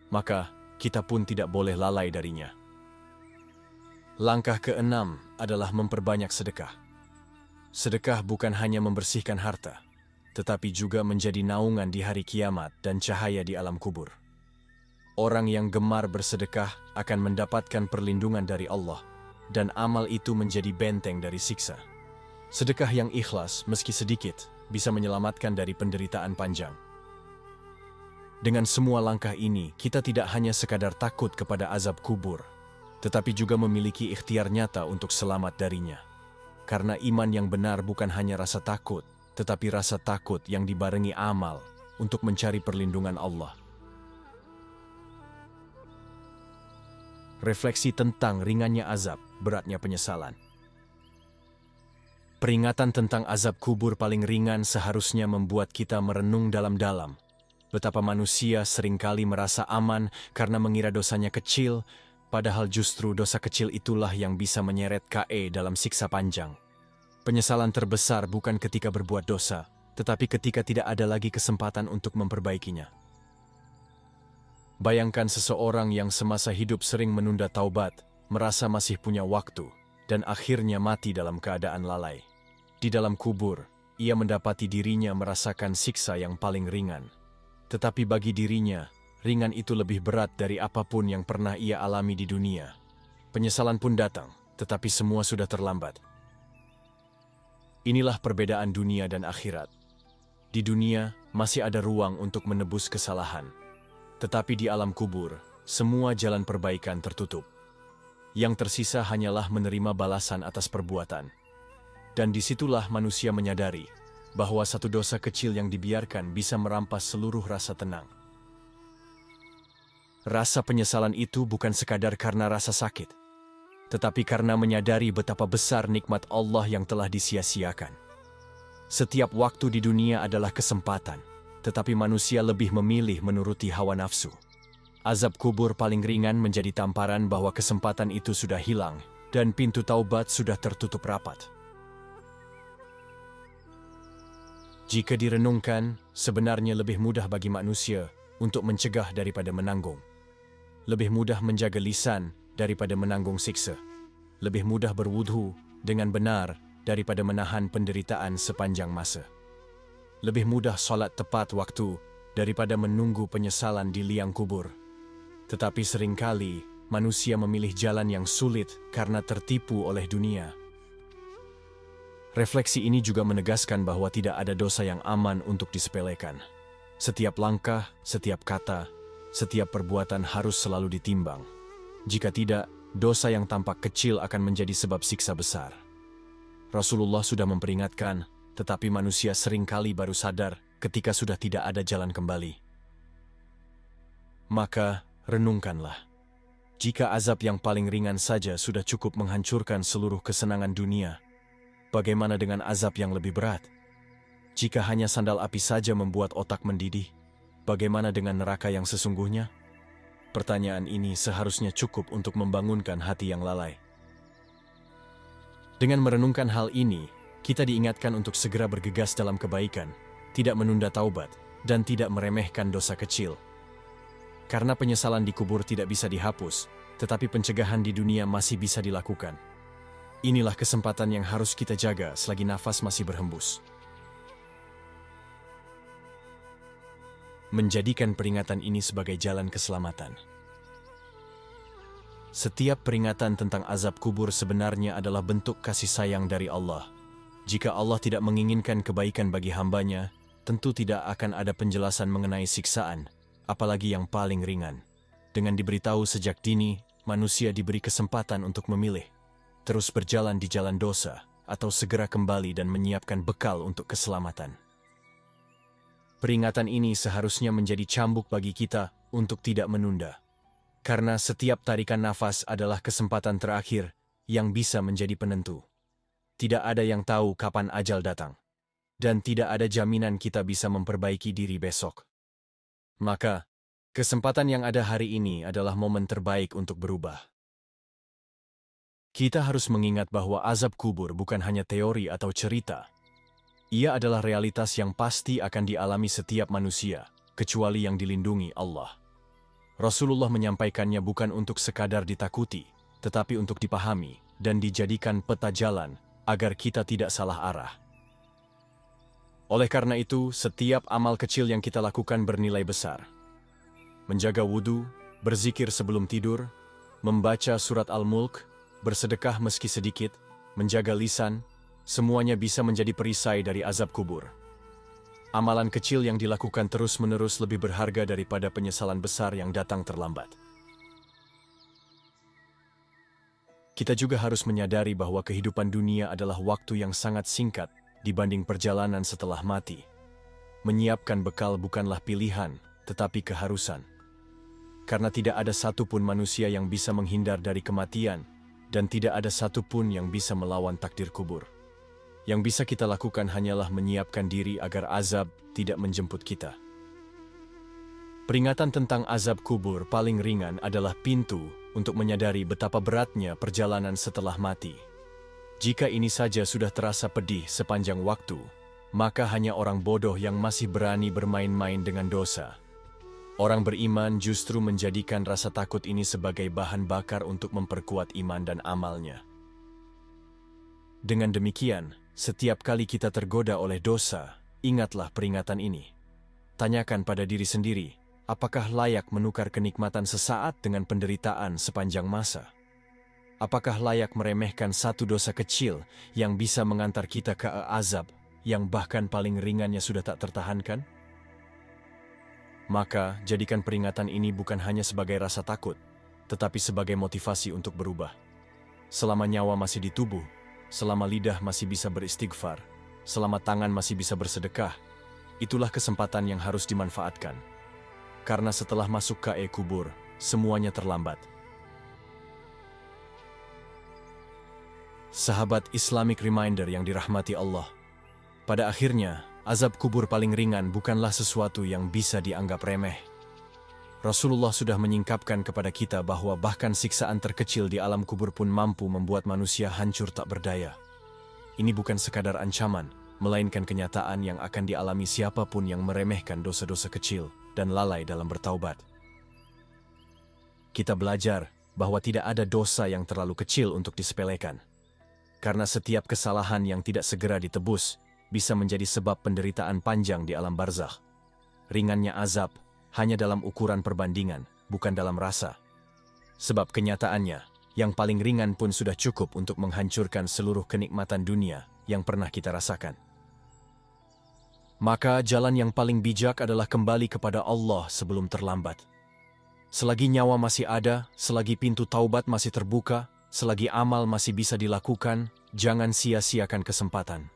Maka, kita pun tidak boleh lalai darinya. Langkah keenam adalah memperbanyak sedekah. Sedekah bukan hanya membersihkan harta, tetapi juga menjadi naungan di hari kiamat dan cahaya di alam kubur. Orang yang gemar bersedekah akan mendapatkan perlindungan dari Allah, dan amal itu menjadi benteng dari siksa. Sedekah yang ikhlas, meski sedikit, bisa menyelamatkan dari penderitaan panjang. Dengan semua langkah ini, kita tidak hanya sekadar takut kepada azab kubur, tetapi juga memiliki ikhtiar nyata untuk selamat darinya. Karena iman yang benar bukan hanya rasa takut, tetapi rasa takut yang dibarengi amal untuk mencari perlindungan Allah. Refleksi tentang ringannya azab, beratnya penyesalan. Peringatan tentang azab kubur paling ringan seharusnya membuat kita merenung dalam-dalam. Betapa manusia seringkali merasa aman karena mengira dosanya kecil, padahal justru dosa kecil itulah yang bisa menyeret dalam siksa panjang. Penyesalan terbesar bukan ketika berbuat dosa, tetapi ketika tidak ada lagi kesempatan untuk memperbaikinya. Bayangkan seseorang yang semasa hidup sering menunda taubat, merasa masih punya waktu, dan akhirnya mati dalam keadaan lalai. Di dalam kubur, ia mendapati dirinya merasakan siksa yang paling ringan. Tetapi bagi dirinya, ringan itu lebih berat dari apapun yang pernah ia alami di dunia. Penyesalan pun datang, tetapi semua sudah terlambat. Inilah perbedaan dunia dan akhirat. Di dunia, masih ada ruang untuk menebus kesalahan. Tetapi di alam kubur, semua jalan perbaikan tertutup. Yang tersisa hanyalah menerima balasan atas perbuatan. Dan disitulah manusia menyadari bahwa satu dosa kecil yang dibiarkan bisa merampas seluruh rasa tenang. Rasa penyesalan itu bukan sekadar karena rasa sakit, tetapi karena menyadari betapa besar nikmat Allah yang telah disia-siakan. Setiap waktu di dunia adalah kesempatan, tetapi manusia lebih memilih menuruti hawa nafsu. Azab kubur paling ringan menjadi tamparan bahwa kesempatan itu sudah hilang dan pintu taubat sudah tertutup rapat. Jika direnungkan, sebenarnya lebih mudah bagi manusia untuk mencegah daripada menanggung. Lebih mudah menjaga lisan daripada menanggung siksa. Lebih mudah berwudhu dengan benar daripada menahan penderitaan sepanjang masa. Lebih mudah sholat tepat waktu daripada menunggu penyesalan di liang kubur. Tetapi seringkali manusia memilih jalan yang sulit karena tertipu oleh dunia. Refleksi ini juga menegaskan bahwa tidak ada dosa yang aman untuk disepelekan. Setiap langkah, setiap kata, setiap perbuatan harus selalu ditimbang. Jika tidak, dosa yang tampak kecil akan menjadi sebab siksa besar. Rasulullah sudah memperingatkan, tetapi manusia seringkali baru sadar ketika sudah tidak ada jalan kembali. Maka, renungkanlah. Jika azab yang paling ringan saja sudah cukup menghancurkan seluruh kesenangan dunia, bagaimana dengan azab yang lebih berat? Jika hanya sandal api saja membuat otak mendidih, bagaimana dengan neraka yang sesungguhnya? Pertanyaan ini seharusnya cukup untuk membangunkan hati yang lalai. Dengan merenungkan hal ini, kita diingatkan untuk segera bergegas dalam kebaikan, tidak menunda taubat, dan tidak meremehkan dosa kecil. Karena penyesalan di kubur tidak bisa dihapus, tetapi pencegahan di dunia masih bisa dilakukan. Inilah kesempatan yang harus kita jaga selagi nafas masih berhembus. Menjadikan peringatan ini sebagai jalan keselamatan. Setiap peringatan tentang azab kubur sebenarnya adalah bentuk kasih sayang dari Allah. Jika Allah tidak menginginkan kebaikan bagi hambanya, tentu tidak akan ada penjelasan mengenai siksaan, apalagi yang paling ringan. Dengan diberitahu sejak dini, manusia diberi kesempatan untuk memilih, terus berjalan di jalan dosa, atau segera kembali dan menyiapkan bekal untuk keselamatan. Peringatan ini seharusnya menjadi cambuk bagi kita untuk tidak menunda. Karena setiap tarikan nafas adalah kesempatan terakhir yang bisa menjadi penentu. Tidak ada yang tahu kapan ajal datang. Dan tidak ada jaminan kita bisa memperbaiki diri besok. Maka, kesempatan yang ada hari ini adalah momen terbaik untuk berubah. Kita harus mengingat bahwa azab kubur bukan hanya teori atau cerita. Ia adalah realitas yang pasti akan dialami setiap manusia, kecuali yang dilindungi Allah. Rasulullah menyampaikannya bukan untuk sekadar ditakuti, tetapi untuk dipahami dan dijadikan peta jalan agar kita tidak salah arah. Oleh karena itu, setiap amal kecil yang kita lakukan bernilai besar. Menjaga wudhu, berzikir sebelum tidur, membaca surat Al-Mulk, bersedekah meski sedikit, menjaga lisan, semuanya bisa menjadi perisai dari azab kubur. Amalan kecil yang dilakukan terus-menerus lebih berharga daripada penyesalan besar yang datang terlambat. Kita juga harus menyadari bahwa kehidupan dunia adalah waktu yang sangat singkat dibanding perjalanan setelah mati. Menyiapkan bekal bukanlah pilihan, tetapi keharusan. Karena tidak ada satupun manusia yang bisa menghindar dari kematian, dan tidak ada satupun yang bisa melawan takdir kubur. Yang bisa kita lakukan hanyalah menyiapkan diri agar azab tidak menjemput kita. Peringatan tentang azab kubur paling ringan adalah pintu untuk menyadari betapa beratnya perjalanan setelah mati. Jika ini saja sudah terasa pedih sepanjang waktu, maka hanya orang bodoh yang masih berani bermain-main dengan dosa. Orang beriman justru menjadikan rasa takut ini sebagai bahan bakar untuk memperkuat iman dan amalnya. Dengan demikian, setiap kali kita tergoda oleh dosa, ingatlah peringatan ini. Tanyakan pada diri sendiri, apakah layak menukar kenikmatan sesaat dengan penderitaan sepanjang masa? Apakah layak meremehkan satu dosa kecil yang bisa mengantar kita ke azab yang bahkan paling ringannya sudah tak tertahankan? Maka, jadikan peringatan ini bukan hanya sebagai rasa takut, tetapi sebagai motivasi untuk berubah. Selama nyawa masih di tubuh, selama lidah masih bisa beristighfar, selama tangan masih bisa bersedekah, itulah kesempatan yang harus dimanfaatkan. Karena setelah masuk ke kubur, semuanya terlambat. Sahabat Islamic Reminder yang dirahmati Allah, pada akhirnya, azab kubur paling ringan bukanlah sesuatu yang bisa dianggap remeh. Rasulullah sudah menyingkapkan kepada kita bahwa bahkan siksaan terkecil di alam kubur pun mampu membuat manusia hancur tak berdaya. Ini bukan sekadar ancaman, melainkan kenyataan yang akan dialami siapapun yang meremehkan dosa-dosa kecil dan lalai dalam bertaubat. Kita belajar bahwa tidak ada dosa yang terlalu kecil untuk disepelekan. Karena setiap kesalahan yang tidak segera ditebus bisa menjadi sebab penderitaan panjang di alam barzakh. Ringannya azab hanya dalam ukuran perbandingan, bukan dalam rasa. sebab kenyataannya, yang paling ringan pun sudah cukup untuk menghancurkan seluruh kenikmatan dunia yang pernah kita rasakan. Maka jalan yang paling bijak adalah kembali kepada Allah sebelum terlambat. Selagi nyawa masih ada, selagi pintu taubat masih terbuka, selagi amal masih bisa dilakukan, jangan sia-siakan kesempatan.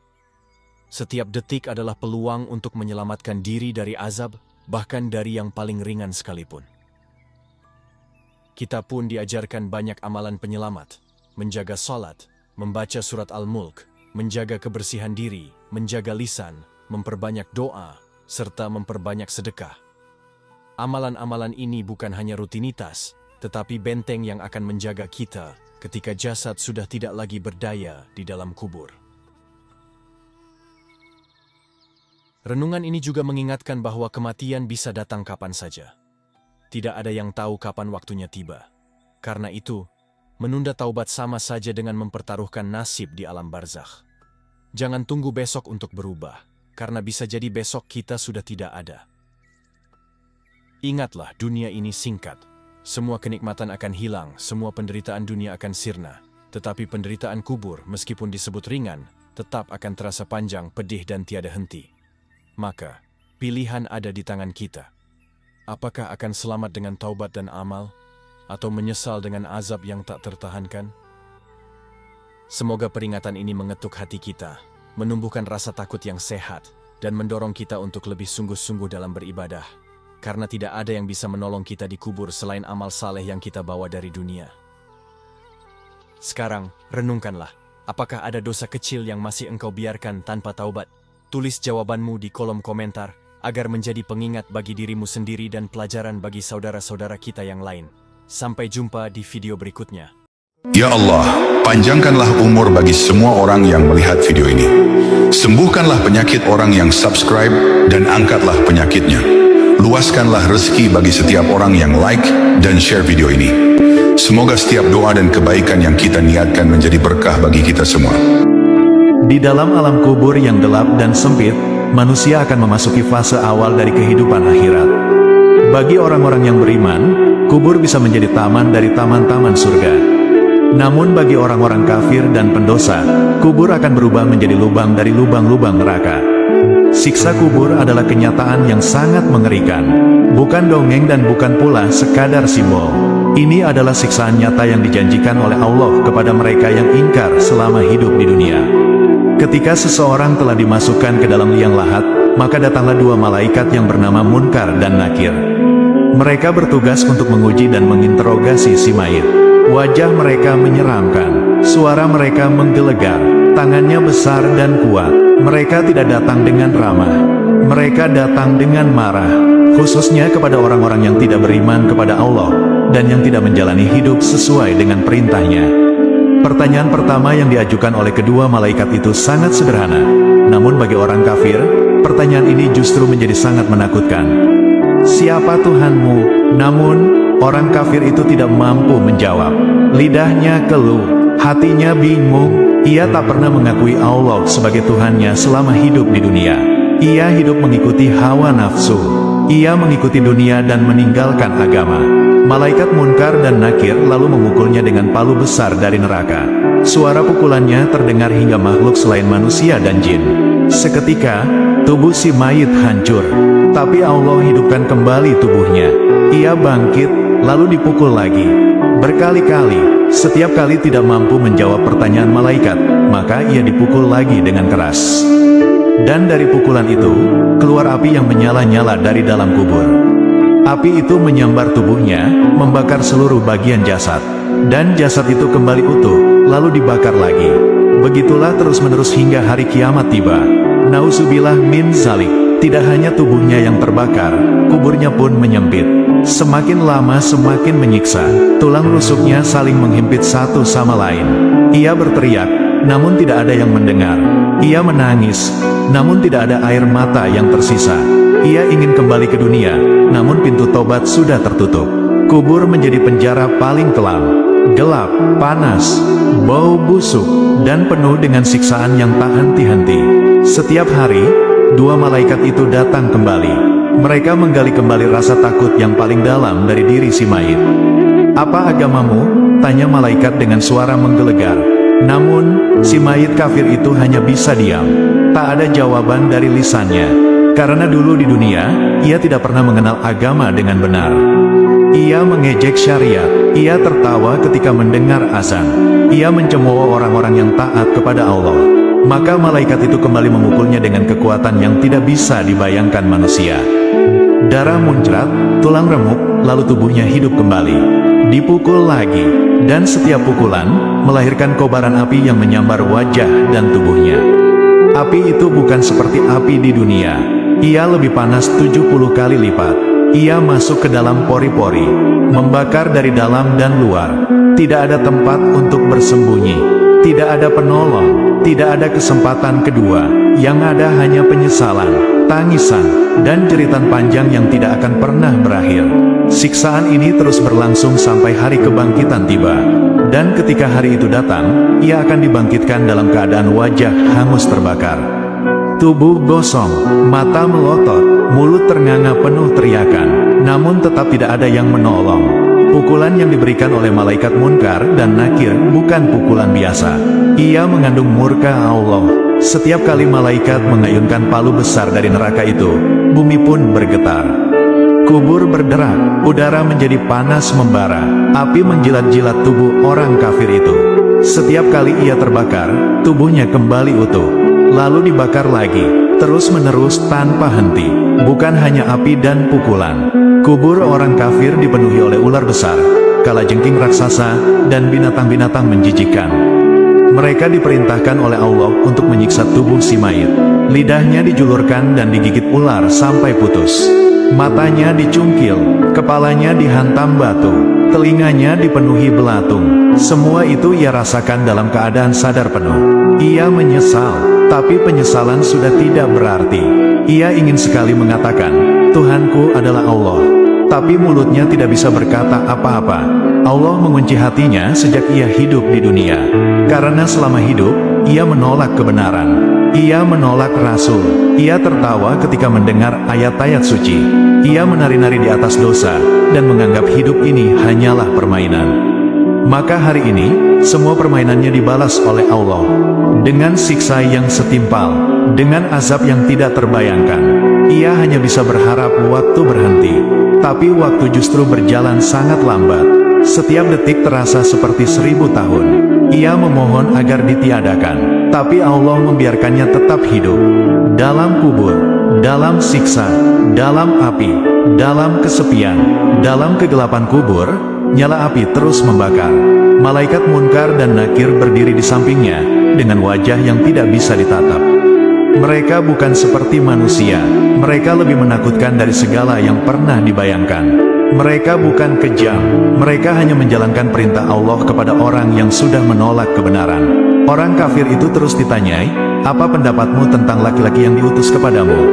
Setiap detik adalah peluang untuk menyelamatkan diri dari azab, bahkan dari yang paling ringan sekalipun. Kita pun diajarkan banyak amalan penyelamat, menjaga salat, membaca surat Al-Mulk, menjaga kebersihan diri, menjaga lisan, memperbanyak doa, serta memperbanyak sedekah. Amalan-amalan ini bukan hanya rutinitas, tetapi benteng yang akan menjaga kita ketika jasad sudah tidak lagi berdaya di dalam kubur. Renungan ini juga mengingatkan bahwa kematian bisa datang kapan saja. Tidak ada yang tahu kapan waktunya tiba. Karena itu, menunda taubat sama saja dengan mempertaruhkan nasib di alam barzakh. Jangan tunggu besok untuk berubah, karena bisa jadi besok kita sudah tidak ada. Ingatlah, dunia ini singkat. Semua kenikmatan akan hilang, semua penderitaan dunia akan sirna. Tetapi penderitaan kubur, meskipun disebut ringan, tetap akan terasa panjang, pedih dan tiada henti. Maka, pilihan ada di tangan kita. Apakah akan selamat dengan taubat dan amal, atau menyesal dengan azab yang tak tertahankan? Semoga peringatan ini mengetuk hati kita, menumbuhkan rasa takut yang sehat, dan mendorong kita untuk lebih sungguh-sungguh dalam beribadah. Karena tidak ada yang bisa menolong kita di kubur selain amal saleh yang kita bawa dari dunia. Sekarang, renungkanlah, apakah ada dosa kecil yang masih engkau biarkan tanpa taubat? Tulis jawabanmu di kolom komentar, agar menjadi pengingat bagi dirimu sendiri dan pelajaran bagi saudara-saudara kita yang lain. Sampai jumpa di video berikutnya. Ya Allah, panjangkanlah umur bagi semua orang yang melihat video ini. Sembuhkanlah penyakit orang yang subscribe dan angkatlah penyakitnya. Luaskanlah rezeki bagi setiap orang yang like dan share video ini. Semoga setiap doa dan kebaikan yang kita niatkan menjadi berkah bagi kita semua. Di dalam alam kubur yang gelap dan sempit, manusia akan memasuki fase awal dari kehidupan akhirat. Bagi orang-orang yang beriman, kubur bisa menjadi taman dari taman-taman surga. Namun bagi orang-orang kafir dan pendosa, kubur akan berubah menjadi lubang dari lubang-lubang neraka. Siksa kubur adalah kenyataan yang sangat mengerikan. Bukan dongeng dan bukan pula sekadar simbol. Ini adalah siksaan nyata yang dijanjikan oleh Allah kepada mereka yang ingkar selama hidup di dunia. Ketika seseorang telah dimasukkan ke dalam liang lahat, maka datanglah dua malaikat yang bernama Munkar dan Nakir. Mereka bertugas untuk menguji dan menginterogasi si mayit. Wajah mereka menyeramkan, suara mereka menggelegar, tangannya besar dan kuat. Mereka tidak datang dengan ramah. Mereka datang dengan marah, khususnya kepada orang-orang yang tidak beriman kepada Allah, dan yang tidak menjalani hidup sesuai dengan perintahnya. Pertanyaan pertama yang diajukan oleh kedua malaikat itu sangat sederhana. Namun bagi orang kafir, pertanyaan ini justru menjadi sangat menakutkan. Siapa Tuhanmu? Namun, orang kafir itu tidak mampu menjawab. Lidahnya keluh, hatinya bingung. Ia tak pernah mengakui Allah sebagai Tuhannya selama hidup di dunia. Ia hidup mengikuti hawa nafsu. Ia mengikuti dunia dan meninggalkan agama. Malaikat Munkar dan Nakir lalu memukulnya dengan palu besar dari neraka. Suara pukulannya terdengar hingga makhluk selain manusia dan jin. Seketika, tubuh si mayit hancur. Tapi Allah hidupkan kembali tubuhnya. Ia bangkit, lalu dipukul lagi. Berkali-kali, setiap kali tidak mampu menjawab pertanyaan malaikat, maka ia dipukul lagi dengan keras. Dan dari pukulan itu, keluar api yang menyala-nyala dari dalam kubur. Api itu menyambar tubuhnya, membakar seluruh bagian jasad. Dan jasad itu kembali utuh, lalu dibakar lagi. Begitulah terus-menerus hingga hari kiamat tiba. Nauzubillah min zalik. Tidak hanya tubuhnya yang terbakar, kuburnya pun menyempit. Semakin lama semakin menyiksa. Tulang rusuknya saling menghimpit satu sama lain. Ia berteriak, namun tidak ada yang mendengar. Ia menangis, namun tidak ada air mata yang tersisa. Ia ingin kembali ke dunia, namun pintu tobat sudah tertutup. Kubur menjadi penjara paling kelam, gelap, panas, bau busuk, dan penuh dengan siksaan yang tak henti-henti. Setiap hari, dua malaikat itu datang kembali. Mereka menggali kembali rasa takut yang paling dalam dari diri si mayit. "Apa agamamu?" tanya malaikat dengan suara menggelegar. Namun, si mayit kafir itu hanya bisa diam. Tak ada jawaban dari lisannya. Karena dulu di dunia, ia tidak pernah mengenal agama dengan benar. Ia mengejek syariat. Ia tertawa ketika mendengar azan. Ia mencemooh orang-orang yang taat kepada Allah. Maka malaikat itu kembali memukulnya dengan kekuatan yang tidak bisa dibayangkan manusia. Darah muncrat, tulang remuk, lalu tubuhnya hidup kembali. Dipukul lagi, dan setiap pukulan melahirkan kobaran api yang menyambar wajah dan tubuhnya. Api itu bukan seperti api di dunia. Ia lebih panas 70 kali lipat. Ia masuk ke dalam pori-pori, membakar dari dalam dan luar. Tidak ada tempat untuk bersembunyi. Tidak ada penolong. Tidak ada kesempatan kedua. Yang ada hanya penyesalan, tangisan, dan jeritan panjang yang tidak akan pernah berakhir. Siksaan ini terus berlangsung sampai hari kebangkitan tiba. Dan ketika hari itu datang, ia akan dibangkitkan dalam keadaan wajah hangus terbakar. Tubuh gosong, mata melotot, mulut ternganga penuh teriakan. Namun tetap tidak ada yang menolong. Pukulan yang diberikan oleh malaikat Munkar dan Nakir bukan pukulan biasa. Ia mengandung murka Allah. Setiap kali malaikat mengayunkan palu besar dari neraka itu, bumi pun bergetar. Kubur berderak, udara menjadi panas membara, api menjilat-jilat tubuh orang kafir itu. Setiap kali ia terbakar, tubuhnya kembali utuh, lalu dibakar lagi, terus-menerus tanpa henti. Bukan hanya api dan pukulan. Kubur orang kafir dipenuhi oleh ular besar, kalajengking raksasa, dan binatang-binatang menjijikkan. Mereka diperintahkan oleh Allah untuk menyiksa tubuh si mayit. Lidahnya dijulurkan dan digigit ular sampai putus. Matanya dicungkil, kepalanya dihantam batu, telinganya dipenuhi belatung. Semua itu ia rasakan dalam keadaan sadar penuh. Ia menyesal, tapi penyesalan sudah tidak berarti. Ia ingin sekali mengatakan, "Tuhanku adalah Allah." Tapi mulutnya tidak bisa berkata apa-apa. Allah mengunci hatinya sejak ia hidup di dunia. Karena selama hidup, ia menolak kebenaran. Ia menolak Rasul. Ia tertawa ketika mendengar ayat-ayat suci. Ia menari-nari di atas dosa, dan menganggap hidup ini hanyalah permainan. Maka hari ini, semua permainannya dibalas oleh Allah. Dengan siksa yang setimpal, dengan azab yang tidak terbayangkan. Ia hanya bisa berharap waktu berhenti. Tapi waktu justru berjalan sangat lambat. Setiap detik terasa seperti 1000 tahun. Ia memohon agar ditiadakan, tapi Allah membiarkannya tetap hidup. Dalam kubur, dalam siksa, dalam api, dalam kesepian, dalam kegelapan kubur, nyala api terus membakar. Malaikat Munkar dan Nakir berdiri di sampingnya, dengan wajah yang tidak bisa ditatap. Mereka bukan seperti manusia. Mereka lebih menakutkan dari segala yang pernah dibayangkan. Mereka bukan kejam. Mereka hanya menjalankan perintah Allah kepada orang yang sudah menolak kebenaran. Orang kafir itu terus ditanyai, "Apa pendapatmu tentang laki-laki yang diutus kepadamu?"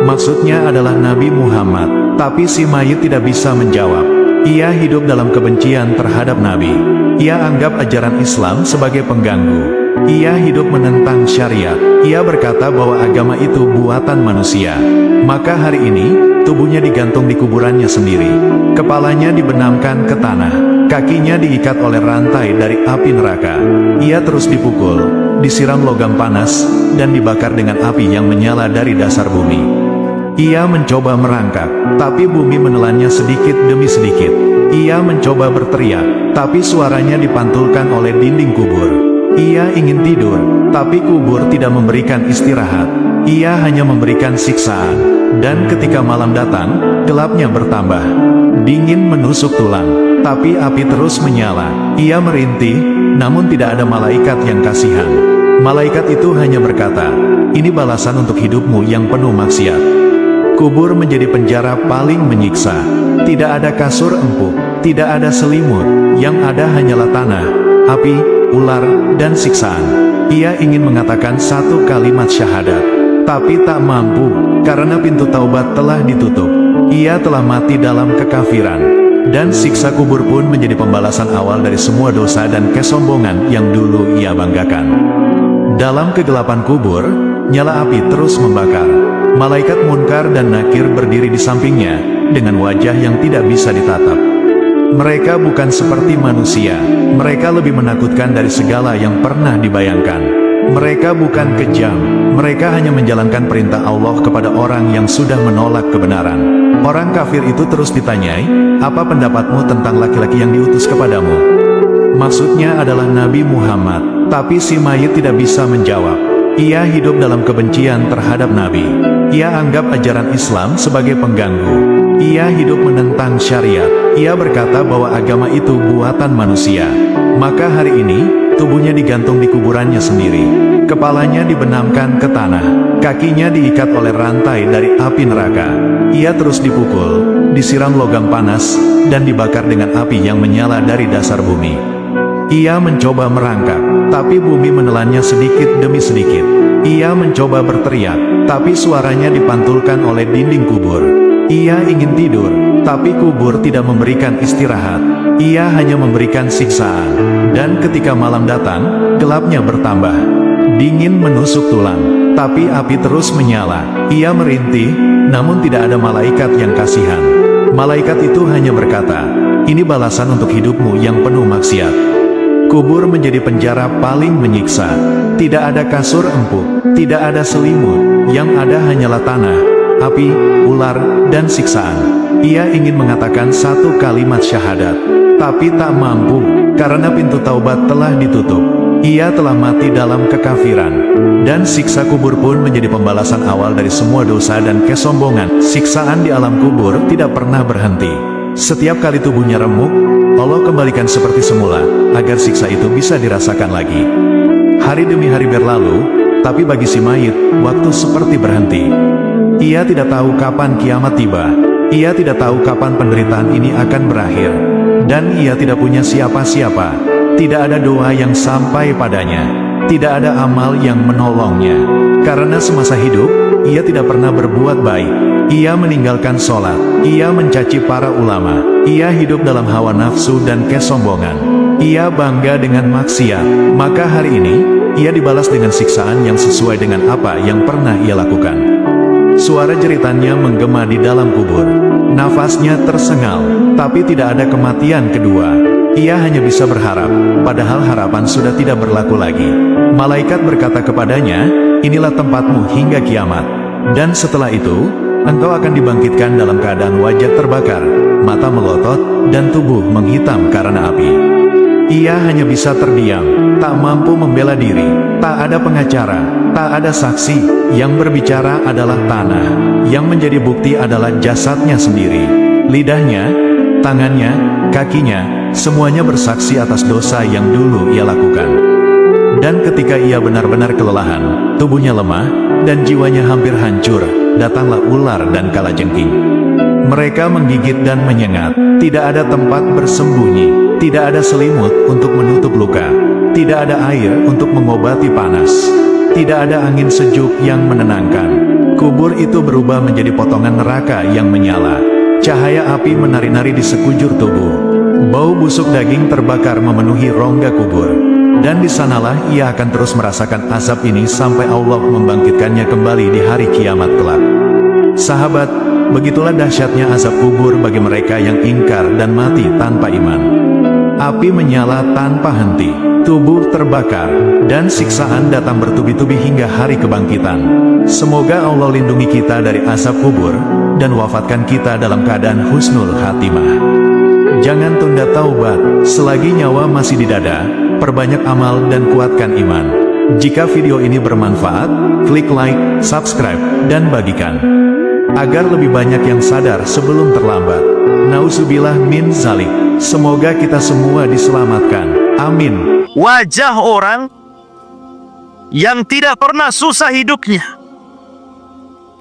Maksudnya adalah Nabi Muhammad. Tapi si mayit tidak bisa menjawab. Ia hidup dalam kebencian terhadap Nabi. Ia anggap ajaran Islam sebagai pengganggu. Ia hidup menentang syariat. Ia berkata bahwa agama itu buatan manusia. Maka hari ini, tubuhnya digantung di kuburannya sendiri. Kepalanya dibenamkan ke tanah. Kakinya diikat oleh rantai dari api neraka. Ia terus dipukul, disiram logam panas, dan dibakar dengan api yang menyala dari dasar bumi. Ia mencoba merangkak, tapi bumi menelannya sedikit demi sedikit. Ia mencoba berteriak, tapi suaranya dipantulkan oleh dinding kubur. Ia ingin tidur, tapi kubur tidak memberikan istirahat. Ia hanya memberikan siksaan. Dan ketika malam datang, gelapnya bertambah. Dingin menusuk tulang, tapi api terus menyala. Ia merintih, namun tidak ada malaikat yang kasihan. Malaikat itu hanya berkata, "Ini balasan untuk hidupmu yang penuh maksiat." Kubur menjadi penjara paling menyiksa. Tidak ada kasur empuk, tidak ada selimut, yang ada hanyalah tanah, api, ular, dan siksaan. Ia ingin mengatakan satu kalimat syahadat, tapi tak mampu, karena pintu taubat telah ditutup. Ia telah mati dalam kekafiran. Dan siksa kubur pun menjadi pembalasan awal dari semua dosa dan kesombongan yang dulu ia banggakan. Dalam kegelapan kubur, nyala api terus membakar. Malaikat Munkar dan Nakir berdiri di sampingnya, dengan wajah yang tidak bisa ditatap. Mereka bukan seperti manusia. Mereka lebih menakutkan dari segala yang pernah dibayangkan. Mereka bukan kejam. Mereka hanya menjalankan perintah Allah kepada orang yang sudah menolak kebenaran. Orang kafir itu terus ditanyai, "Apa pendapatmu tentang laki-laki yang diutus kepadamu?" Maksudnya adalah Nabi Muhammad. Tapi si mayit tidak bisa menjawab. Ia hidup dalam kebencian terhadap Nabi. Ia anggap ajaran Islam sebagai pengganggu. Ia hidup menentang syariat. Ia berkata bahwa agama itu buatan manusia. Maka hari ini, tubuhnya digantung di kuburannya sendiri. Kepalanya dibenamkan ke tanah. Kakinya diikat oleh rantai dari api neraka. Ia terus dipukul, disiram logam panas, dan dibakar dengan api yang menyala dari dasar bumi. Ia mencoba merangkak, tapi bumi menelannya sedikit demi sedikit. Ia mencoba berteriak, tapi suaranya dipantulkan oleh dinding kubur. Ia ingin tidur, tapi kubur tidak memberikan istirahat. Ia hanya memberikan siksaan. Dan ketika malam datang, gelapnya bertambah. Dingin menusuk tulang, tapi api terus menyala. Ia merintih, namun tidak ada malaikat yang kasihan. Malaikat itu hanya berkata, "Ini balasan untuk hidupmu yang penuh maksiat." Kubur menjadi penjara paling menyiksa. Tidak ada kasur empuk, tidak ada selimut, yang ada hanyalah tanah, api, ular, dan siksaan. Ia ingin mengatakan satu kalimat syahadat, tapi tak mampu, karena pintu taubat telah ditutup. Ia telah mati dalam kekafiran. Dan siksa kubur pun menjadi pembalasan awal dari semua dosa dan kesombongan. Siksaan di alam kubur tidak pernah berhenti. Setiap kali tubuhnya remuk, Allah kembalikan seperti semula, agar siksa itu bisa dirasakan lagi. Hari demi hari berlalu, tapi bagi si mayit, waktu seperti berhenti. Ia tidak tahu kapan kiamat tiba. Ia tidak tahu kapan penderitaan ini akan berakhir. Dan ia tidak punya siapa-siapa. Tidak ada doa yang sampai padanya. Tidak ada amal yang menolongnya. Karena semasa hidup, ia tidak pernah berbuat baik. Ia meninggalkan sholat. Ia mencaci para ulama. Ia hidup dalam hawa nafsu dan kesombongan. Ia bangga dengan maksiat. Maka hari ini, ia dibalas dengan siksaan yang sesuai dengan apa yang pernah ia lakukan. Suara jeritannya menggema di dalam kubur. Nafasnya tersengal, tapi tidak ada kematian kedua. Ia hanya bisa berharap, padahal harapan sudah tidak berlaku lagi. Malaikat berkata kepadanya, "Inilah tempatmu hingga kiamat. Dan setelah itu, engkau akan dibangkitkan dalam keadaan wajah terbakar, mata melotot, dan tubuh menghitam karena api." Ia hanya bisa terdiam, tak mampu membela diri, tak ada pengacara, tak ada saksi. Yang berbicara adalah tanah, yang menjadi bukti adalah jasadnya sendiri. Lidahnya, tangannya, kakinya, semuanya bersaksi atas dosa yang dulu ia lakukan. Dan ketika ia benar-benar kelelahan, tubuhnya lemah, dan jiwanya hampir hancur, datanglah ular dan kalajengking. Mereka menggigit dan menyengat, tidak ada tempat bersembunyi, tidak ada selimut untuk menutup luka, tidak ada air untuk mengobati panas, tidak ada angin sejuk yang menenangkan. Kubur itu berubah menjadi potongan neraka yang menyala. Cahaya api menari-nari di sekujur tubuh. Bau busuk daging terbakar memenuhi rongga kubur. Dan di sanalah ia akan terus merasakan azab ini sampai Allah membangkitkannya kembali di hari kiamat kelak. Sahabat, begitulah dahsyatnya azab kubur bagi mereka yang ingkar dan mati tanpa iman. Api menyala tanpa henti, tubuh terbakar, dan siksaan datang bertubi-tubi hingga hari kebangkitan. Semoga Allah lindungi kita dari azab kubur, dan wafatkan kita dalam keadaan husnul khatimah. Jangan tunda taubat, selagi nyawa masih di dada, perbanyak amal dan kuatkan iman. Jika video ini bermanfaat, klik like, subscribe, dan bagikan. Agar lebih banyak yang sadar sebelum terlambat. Nauzubillah min zalik. Semoga kita semua diselamatkan. Amin. Wajah orang yang tidak pernah susah hidupnya,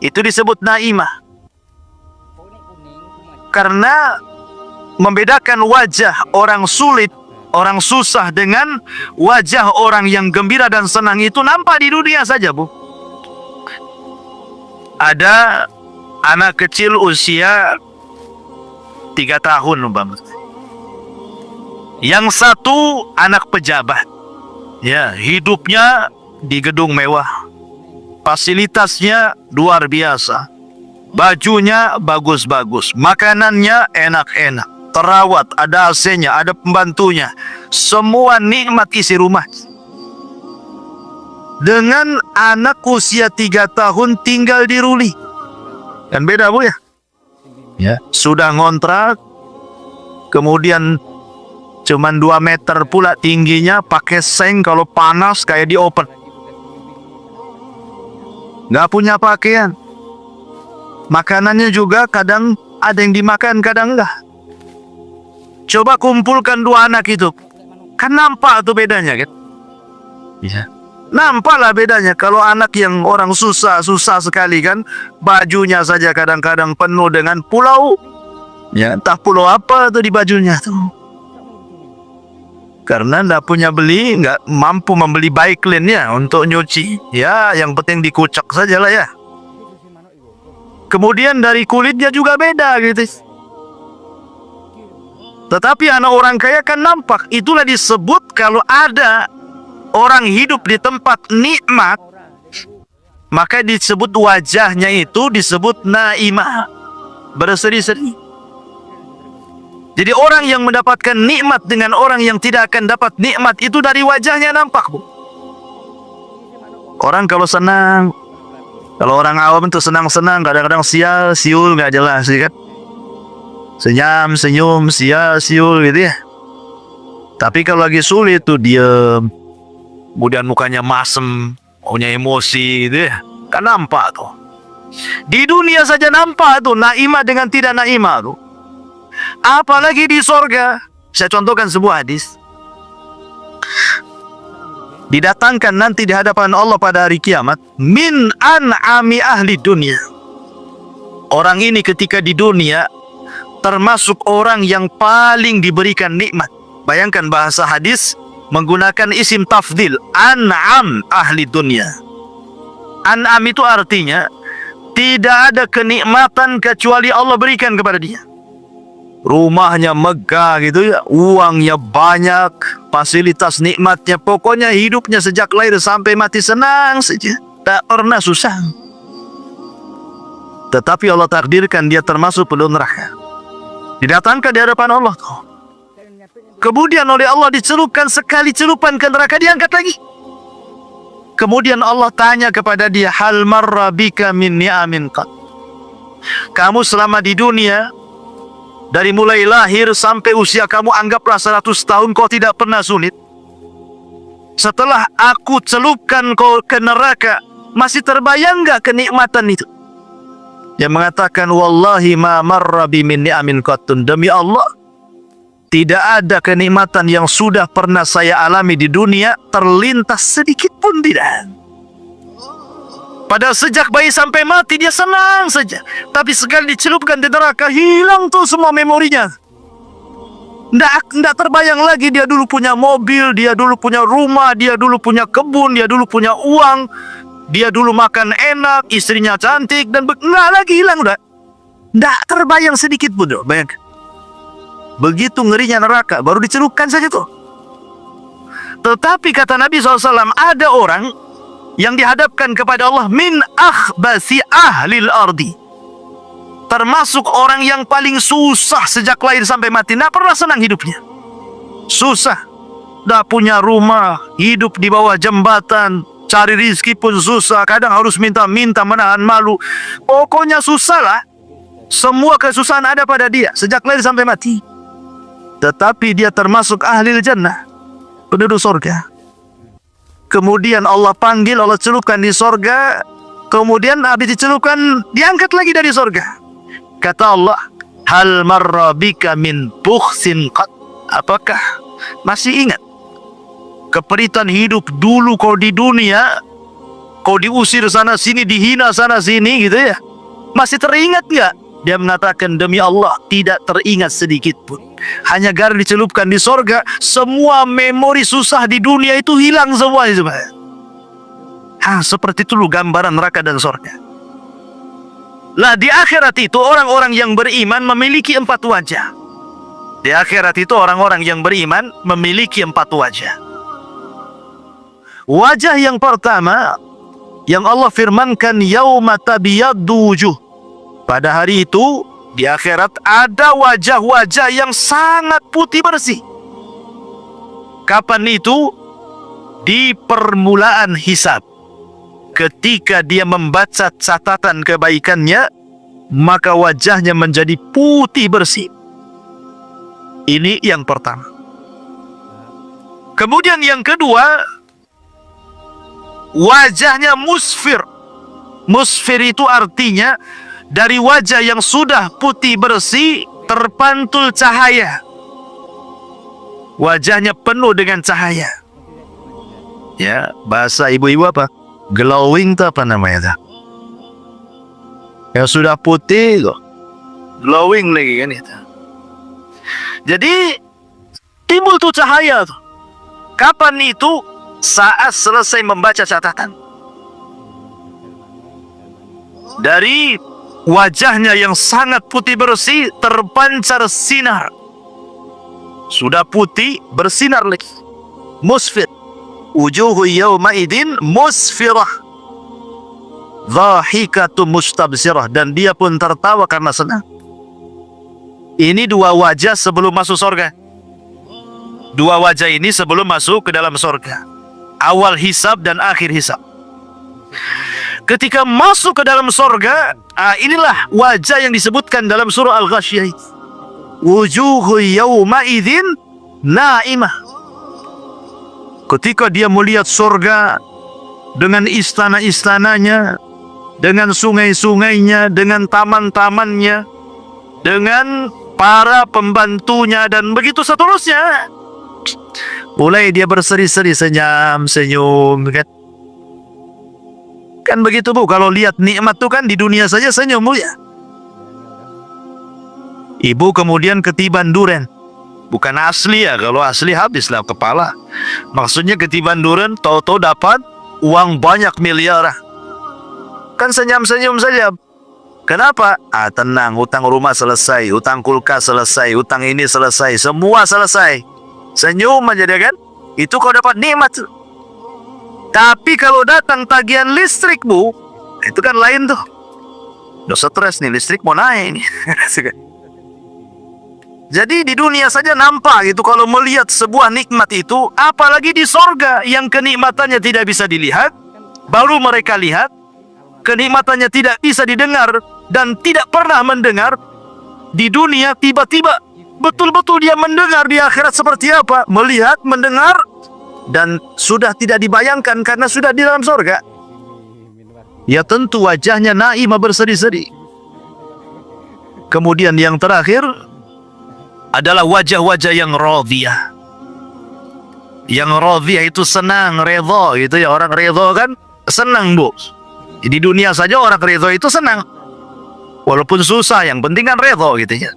itu disebut naimah. Karena membedakan wajah orang sulit, orang susah dengan wajah orang yang gembira dan senang itu nampak di dunia saja, Bu. Ada anak kecil usia 3 tahun, umpamanya. Yang satu anak pejabat, ya, hidupnya di gedung mewah, fasilitasnya luar biasa, bajunya bagus-bagus, makanannya enak-enak, terawat, ada AC-nya, ada pembantunya. Semua nikmat isi rumah. Dengan anak usia 3 tahun tinggal di Ruli. Kan beda, Bu, ya? Ya, sudah ngontrak, kemudian cuman 2 meter pula tingginya, pakai seng kalau panas kayak di open. Nggak punya pakaian. Makanannya juga kadang ada yang dimakan, kadang enggak. Coba kumpulkan 2 anak itu. Kan nampak tuh bedanya, kan? Iya. Nampaklah bedanya. Kalau anak yang orang susah sekali, kan, bajunya saja kadang-kadang penuh dengan pulau. Ya, entah pulau apa tuh di bajunya tuh. Karena nggak mampu membeli Baiklin-nya untuk nyuci. Ya, yang penting dikucek saja lah, ya. Kemudian dari kulitnya juga beda gitu. Tetapi anak orang kaya kan nampak. Itulah disebut kalau ada orang hidup di tempat nikmat, maka disebut wajahnya itu disebut naimah, berseri-seri. Jadi orang yang mendapatkan nikmat dengan orang yang tidak akan dapat nikmat itu dari wajahnya nampak, Bu. Orang kalau senang, kalau orang awam itu senang-senang, kadang-kadang siul nggak jelas, kan? Senyum, senyum, siul gitu ya. Tapi kalau lagi sulit tuh diem, kemudian mukanya masem, punya emosi gitu ya. Kan nampak tuh. Di dunia saja nampak tuh naimah dengan tidak naimah tuh. Apalagi di sorga. Saya contohkan sebuah hadis. Didatangkan nanti di hadapan Allah pada hari kiamat min an'ami ahli dunia. Orang ini ketika di dunia termasuk orang yang paling diberikan nikmat. Bayangkan bahasa hadis menggunakan isim tafdil, an'am ahli dunia. An'am itu artinya tidak ada kenikmatan kecuali Allah berikan kepada dia. Rumahnya megah gitu ya, uangnya banyak, fasilitas nikmatnya, pokoknya hidupnya sejak lahir sampai mati senang saja, tak pernah susah. Tetapi Allah takdirkan dia termasuk penduduk neraka. Didatangkan di hadapan Allah tuh. Kemudian oleh Allah dicelupkan sekali celupan ke neraka, diangkat lagi. Kemudian Allah tanya kepada dia, hal marra bika min ni'amin qat. Kamu selama di dunia, dari mulai lahir sampai usia kamu anggaplah 100 tahun, kau tidak pernah sulit. Setelah aku celupkan kau ke neraka, masih terbayang gak kenikmatan itu? Dia mengatakan, wallahi ma marra bi min ni'amin qattun. Demi Allah, tidak ada kenikmatan yang sudah pernah saya alami di dunia terlintas sedikit pun tidak. Padahal sejak bayi sampai mati dia senang saja. Tapi sekali dicelupkan di neraka, hilang tuh semua memorinya. Nggak terbayang lagi dia dulu punya mobil, dia dulu punya rumah, dia dulu punya kebun, dia dulu punya uang, dia dulu makan enak, istrinya cantik, dan nggak lagi, hilang udah. Nggak terbayang sedikit pun, bayangkan. Begitu ngerinya neraka, baru dicelupkan saja tuh. Tetapi kata Nabi SAW, ada orang yang dihadapkan kepada Allah min akhbasi ahlil ardi, termasuk orang yang paling susah sejak lahir sampai mati, tidak pernah senang hidupnya. Susah, tidak punya rumah, hidup di bawah jembatan, cari rizki pun susah, kadang harus minta-minta, menahan malu. Pokoknya susah lah. Semua kesusahan ada pada dia sejak lahir sampai mati. Tetapi dia termasuk ahli jannah, penduduk sorga. Kemudian Allah panggil, Allah celupkan di sorga. Kemudian habis dicelupkan, diangkat lagi dari sorga. Kata Allah, hal marra bika min bukhsin qat. Apakah masih ingat keperitan hidup dulu kau di dunia? Kau diusir sana sini, dihina sana sini gitu ya. Masih teringat gak? Dia mengatakan, demi Allah tidak teringat sedikit pun. Hanya gara dicelupkan di sorga, semua memori susah di dunia itu hilang semua. Seperti itu gambaran neraka dan sorga. Lah di akhirat itu orang-orang yang beriman memiliki 4 wajah. Di akhirat itu orang-orang yang beriman memiliki 4 wajah. Wajah yang pertama yang Allah firmankan, yauma tabyaddu wujuh. Pada hari itu di akhirat ada wajah-wajah yang sangat putih bersih. Kapan itu? Di permulaan hisab. Ketika dia membaca catatan kebaikannya, maka wajahnya menjadi putih bersih. Ini yang pertama. Kemudian yang kedua, wajahnya musfir. Musfir itu artinya dari wajah yang sudah putih bersih terpantul cahaya. Wajahnya penuh dengan cahaya. Ya, bahasa ibu-ibu apa? Glowing itu apa namanya? Yang sudah putih loh, glowing lagi kan itu. Jadi timbul tuh cahaya tuh. Kapan itu? Saat selesai membaca catatan. Dari wajahnya yang sangat putih bersih terpancar sinar. Sudah putih bersinar lagi. Musfir. Wujuhu yawma idin musfirah. Dhahikatu mustabsirah. Dan dia pun tertawa karena senang. Ini dua wajah sebelum masuk surga. Dua wajah ini sebelum masuk ke dalam surga. Awal hisab dan akhir hisab. Ketika masuk ke dalam surga, inilah wajah yang disebutkan dalam surah Al-Ghasyiyah. Wujuhu yawma idzin naimah. Ketika dia melihat surga dengan istana-istananya, dengan sungai-sungainya, dengan taman-tamannya, dengan para pembantunya dan begitu seterusnya, mulai dia berseri-seri, senyum, kan? Kan begitu Bu, kalau lihat nikmat tuh kan di dunia saja senyum Bu ya. Ibu kemudian ketiban duren. Bukan asli ya, kalau asli habislah kepala. Maksudnya ketiban duren, tahu-tahu dapat uang banyak miliar. Kan senyum-senyum saja. Kenapa? Tenang, utang rumah selesai, utang kulkas selesai, utang ini selesai, semua selesai. Senyum aja dia kan. Itu kau dapat nikmat. Tapi kalau datang tagihan listrik Bu, itu kan lain tuh. Udah stres nih, listrik mau naik nih. Jadi di dunia saja nampak gitu kalau melihat sebuah nikmat itu, apalagi di sorga yang kenikmatannya tidak bisa dilihat, baru mereka lihat, kenikmatannya tidak bisa didengar dan tidak pernah mendengar. Di dunia tiba-tiba betul-betul dia mendengar, di akhirat seperti apa? Melihat, mendengar, dan sudah tidak dibayangkan karena sudah di dalam sorga. Ya tentu wajahnya naimah berseri-seri. Kemudian yang terakhir adalah wajah-wajah yang radhiyah. Yang radhiyah itu senang, redha gitu ya. Orang redha kan senang Bu. Di dunia saja orang redha itu senang. Walaupun susah, yang penting kan redha gitu ya.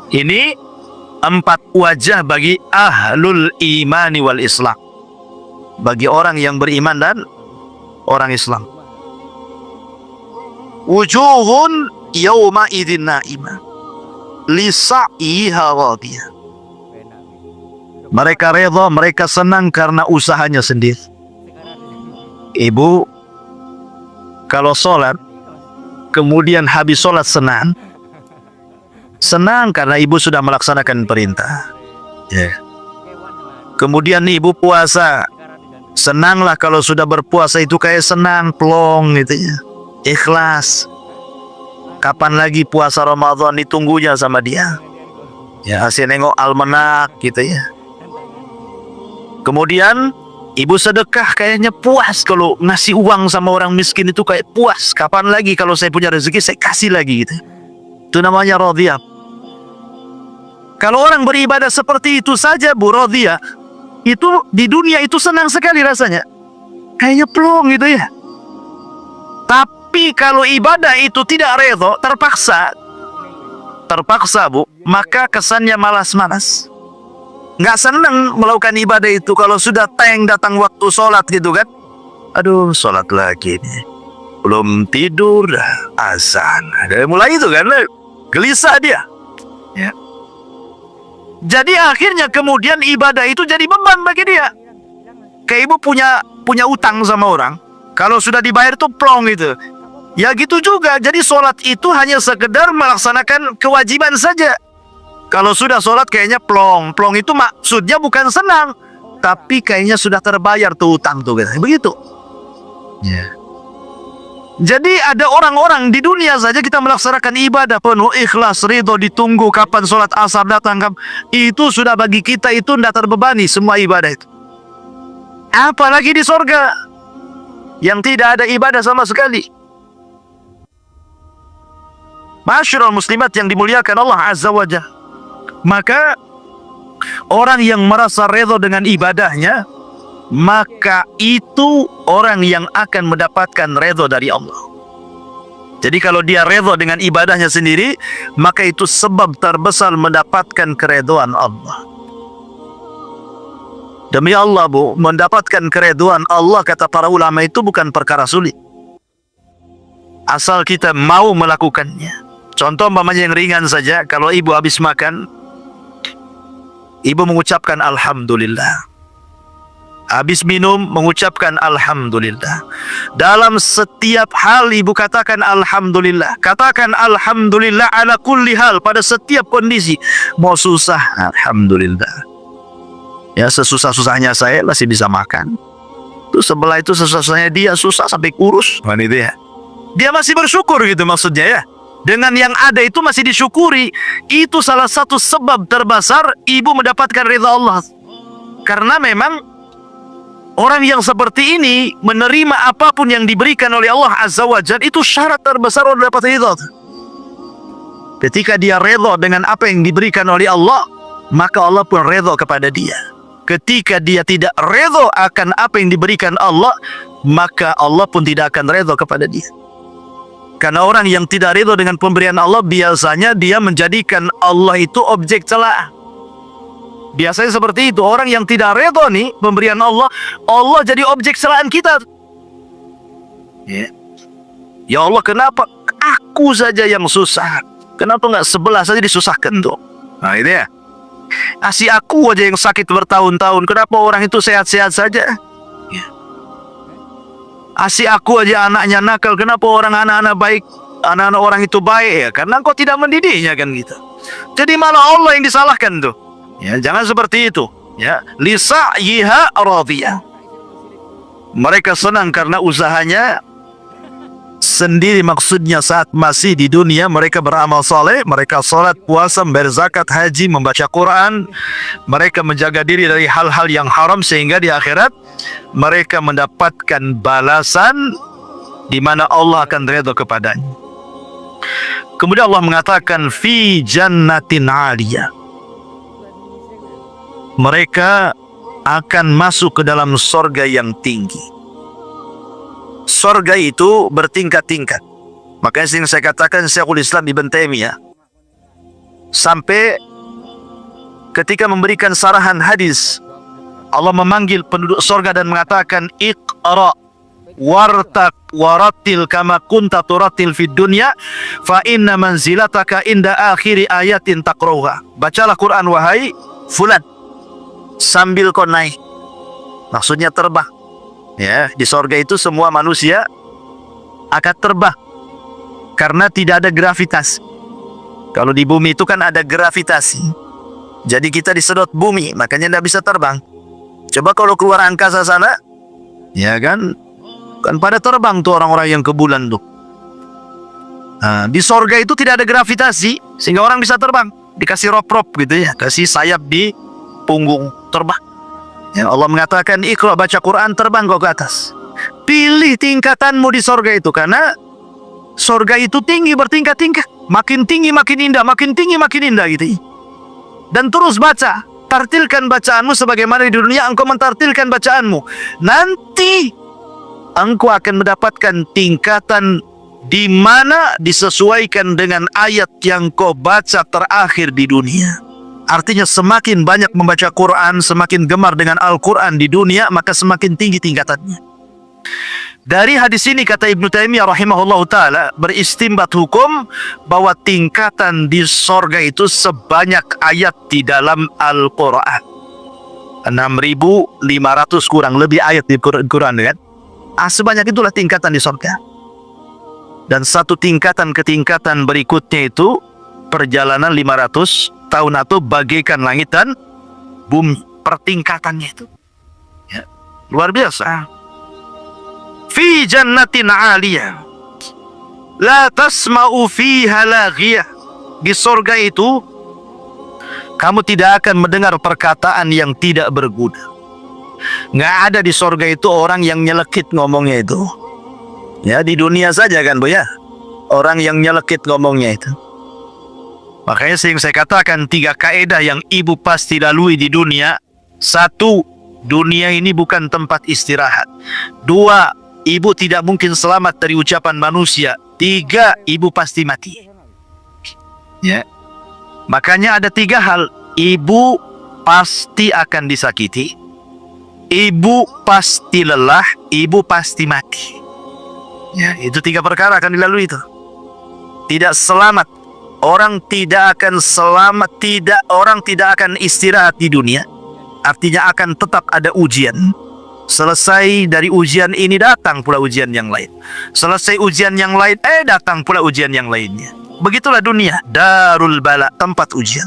Ini 4 wajah bagi ahlul imani wal islam. Bagi orang yang beriman dan orang Islam. Wujuhun yawma idzin naimah lisa'iha radiyah. Mereka redha, mereka senang karena usahanya sendiri. Ibu kalau sholat kemudian habis sholat senang karena ibu sudah melaksanakan perintah. Kemudian ibu puasa, senanglah kalau sudah berpuasa itu kayak senang plong gitu ya, ikhlas. Kapan lagi puasa Ramadan ditunggunya sama dia. Ya, asyik nengok almanak gitu ya. Kemudian ibu sedekah kayaknya puas, kalau ngasih uang sama orang miskin itu kayak puas. Kapan lagi kalau saya punya rezeki saya kasih lagi gitu. Itu namanya radhiyah. Kalau orang beribadah seperti itu saja Bu, radhiyah, itu di dunia itu senang sekali rasanya. Kayaknya plong gitu ya. Tapi kalau ibadah itu tidak redha, terpaksa Bu, maka kesannya malas-malas. Nggak senang melakukan ibadah itu. Kalau sudah datang waktu sholat gitu kan, aduh sholat lagi nih, belum tidur dah azan. Dari mulai itu kan gelisah dia ya. Jadi akhirnya kemudian ibadah itu jadi beban bagi dia. Kayak ibu punya utang sama orang, kalau sudah dibayar tuh plong gitu. Ya gitu juga. Jadi sholat itu hanya sekedar melaksanakan kewajiban saja. Kalau sudah sholat kayaknya plong. Plong itu maksudnya bukan senang, tapi kayaknya sudah terbayar tuh utang tuh. Begitu. Ya. Jadi ada orang-orang di dunia saja kita melaksanakan ibadah penuh ikhlas, ridho, ditunggu kapan sholat asar datang. Itu sudah bagi kita itu tidak terbebani semua ibadah itu. Apalagi di sorga yang tidak ada ibadah sama sekali. Masyarul muslimat yang dimuliakan Allah Azza wa Jalla. Maka orang yang merasa redha dengan ibadahnya, maka itu orang yang akan mendapatkan redha dari Allah. Jadi kalau dia redha dengan ibadahnya sendiri, maka itu sebab terbesar mendapatkan keredhaan Allah. Demi Allah Bu, mendapatkan keredhaan Allah kata para ulama itu bukan perkara sulit. Asal kita mau melakukannya. Contoh umpamanya yang ringan saja, kalau ibu habis makan, ibu mengucapkan Alhamdulillah. Habis minum, mengucapkan Alhamdulillah. Dalam setiap hal ibu katakan Alhamdulillah. Katakan Alhamdulillah ala kulli hal, pada setiap kondisi. Mau susah, Alhamdulillah. Ya, sesusah-susahnya saya masih bisa makan. Terus sebelah itu sesusahnya dia susah sampai kurus. Itu ya. Dia masih bersyukur gitu maksudnya ya. Dengan yang ada itu masih disyukuri. Itu salah satu sebab terbesar ibu mendapatkan ridha Allah. Karena memang orang yang seperti ini menerima apapun yang diberikan oleh Allah Azza wa Jalla, itu syarat terbesar untuk dapat ridha. Ketika dia ridha dengan apa yang diberikan oleh Allah, maka Allah pun ridha kepada dia. Ketika dia tidak ridha akan apa yang diberikan Allah, maka Allah pun tidak akan ridha kepada dia. Karena orang yang tidak ridha dengan pemberian Allah, biasanya dia menjadikan Allah itu objek celaan. Biasanya seperti itu. Orang yang tidak ridha nih pemberian Allah, Allah jadi objek celaan kita. Ya Allah, kenapa aku saja yang susah? Kenapa nggak sebelah saja disusahkan tuh? Nah itu ya. Si aku aja yang sakit bertahun-tahun, kenapa orang itu sehat-sehat saja? Si aku aja anaknya nakal, kenapa orang anak-anak baik, anak-anak orang itu baik? Ya karena engkau tidak mendidiknya kan gitu. Jadi malah Allah yang disalahkan tuh. Ya, jangan seperti itu. Ya, lisa'yiha radiyah. Mereka senang karena usahanya sendiri, maksudnya saat masih di dunia mereka beramal saleh, mereka salat, puasa, berzakat, haji, membaca Quran, mereka menjaga diri dari hal-hal yang haram sehingga di akhirat mereka mendapatkan balasan di mana Allah akan redha kepadanya. Kemudian Allah mengatakan fi jannatin 'aliyah. Mereka akan masuk ke dalam sorga yang tinggi. Sorga itu bertingkat-tingkat. Makanya sering saya katakan Syekhul Islam Ibn Taimiyah sampai ketika memberikan sarahan hadis, Allah memanggil penduduk sorga dan mengatakan Iqra wartaq warattil kama kunta turattil fid dunya fa inna manzilataka inda akhiri ayatin taqrauha. Bacalah Quran wahai fulan sambil kau naik. Maksudnya terbang. Ya, di sorga itu semua manusia akan terbang karena tidak ada gravitasi. Kalau di bumi itu kan ada gravitasi. Jadi kita disedot bumi, makanya tidak bisa terbang. Coba kalau keluar angkasa sana, ya kan pada terbang tuh orang-orang yang ke bulan tuh. Nah, di sorga itu tidak ada gravitasi sehingga orang bisa terbang. Dikasih rop-rop gitu ya, kasih sayap di punggung, terbang. Ya, Allah mengatakan Iqra, baca Quran, terbang kau ke atas. Pilih tingkatanmu di sorga itu, karena sorga itu tinggi, bertingkat-tingkat. Makin tinggi makin indah, makin tinggi makin indah gitu. Dan terus baca, tartilkan bacaanmu sebagaimana di dunia engkau mentartilkan bacaanmu. Nanti engkau akan mendapatkan tingkatan di mana disesuaikan dengan ayat yang kau baca terakhir di dunia. Artinya semakin banyak membaca Quran, semakin gemar dengan Al-Quran di dunia, maka semakin tinggi tingkatannya. Dari hadis ini kata Ibnu Taimiyah rahimahullah ta'ala, beristimbat hukum bahwa tingkatan di sorga itu sebanyak ayat di dalam Al-Quran. 6.500 kurang lebih ayat di Quran kan? Sebanyak itulah tingkatan di sorga. Dan satu tingkatan ke tingkatan berikutnya itu perjalanan 500 tahun atau bagaikan langit dan bumi. Pertingkatannya itu ya, luar biasa. Fi jannatin 'aliyah la tasma'u fiha laghiyah. Di surga itu kamu tidak akan mendengar perkataan yang tidak berguna. Nggak ada di surga itu orang yang nyelekit ngomongnya itu. Ya, di dunia saja kan, Bu ya. Orang yang nyelekit ngomongnya itu. Makanya sering saya katakan 3 kaedah yang ibu pasti lalui di dunia. 1, dunia ini bukan tempat istirahat. 2, ibu tidak mungkin selamat dari ucapan manusia. 3, ibu pasti mati. Ya. Makanya ada 3 hal. Ibu pasti akan disakiti. Ibu pasti lelah. Ibu pasti mati. Ya, itu 3 perkara akan dilalui itu. Tidak selamat. Orang tidak akan selamat. Orang tidak akan istirahat di dunia. Artinya akan tetap ada ujian. Selesai dari ujian ini datang pula ujian yang lain. Selesai ujian yang lain, datang pula ujian yang lainnya. Begitulah dunia, darul bala, tempat ujian.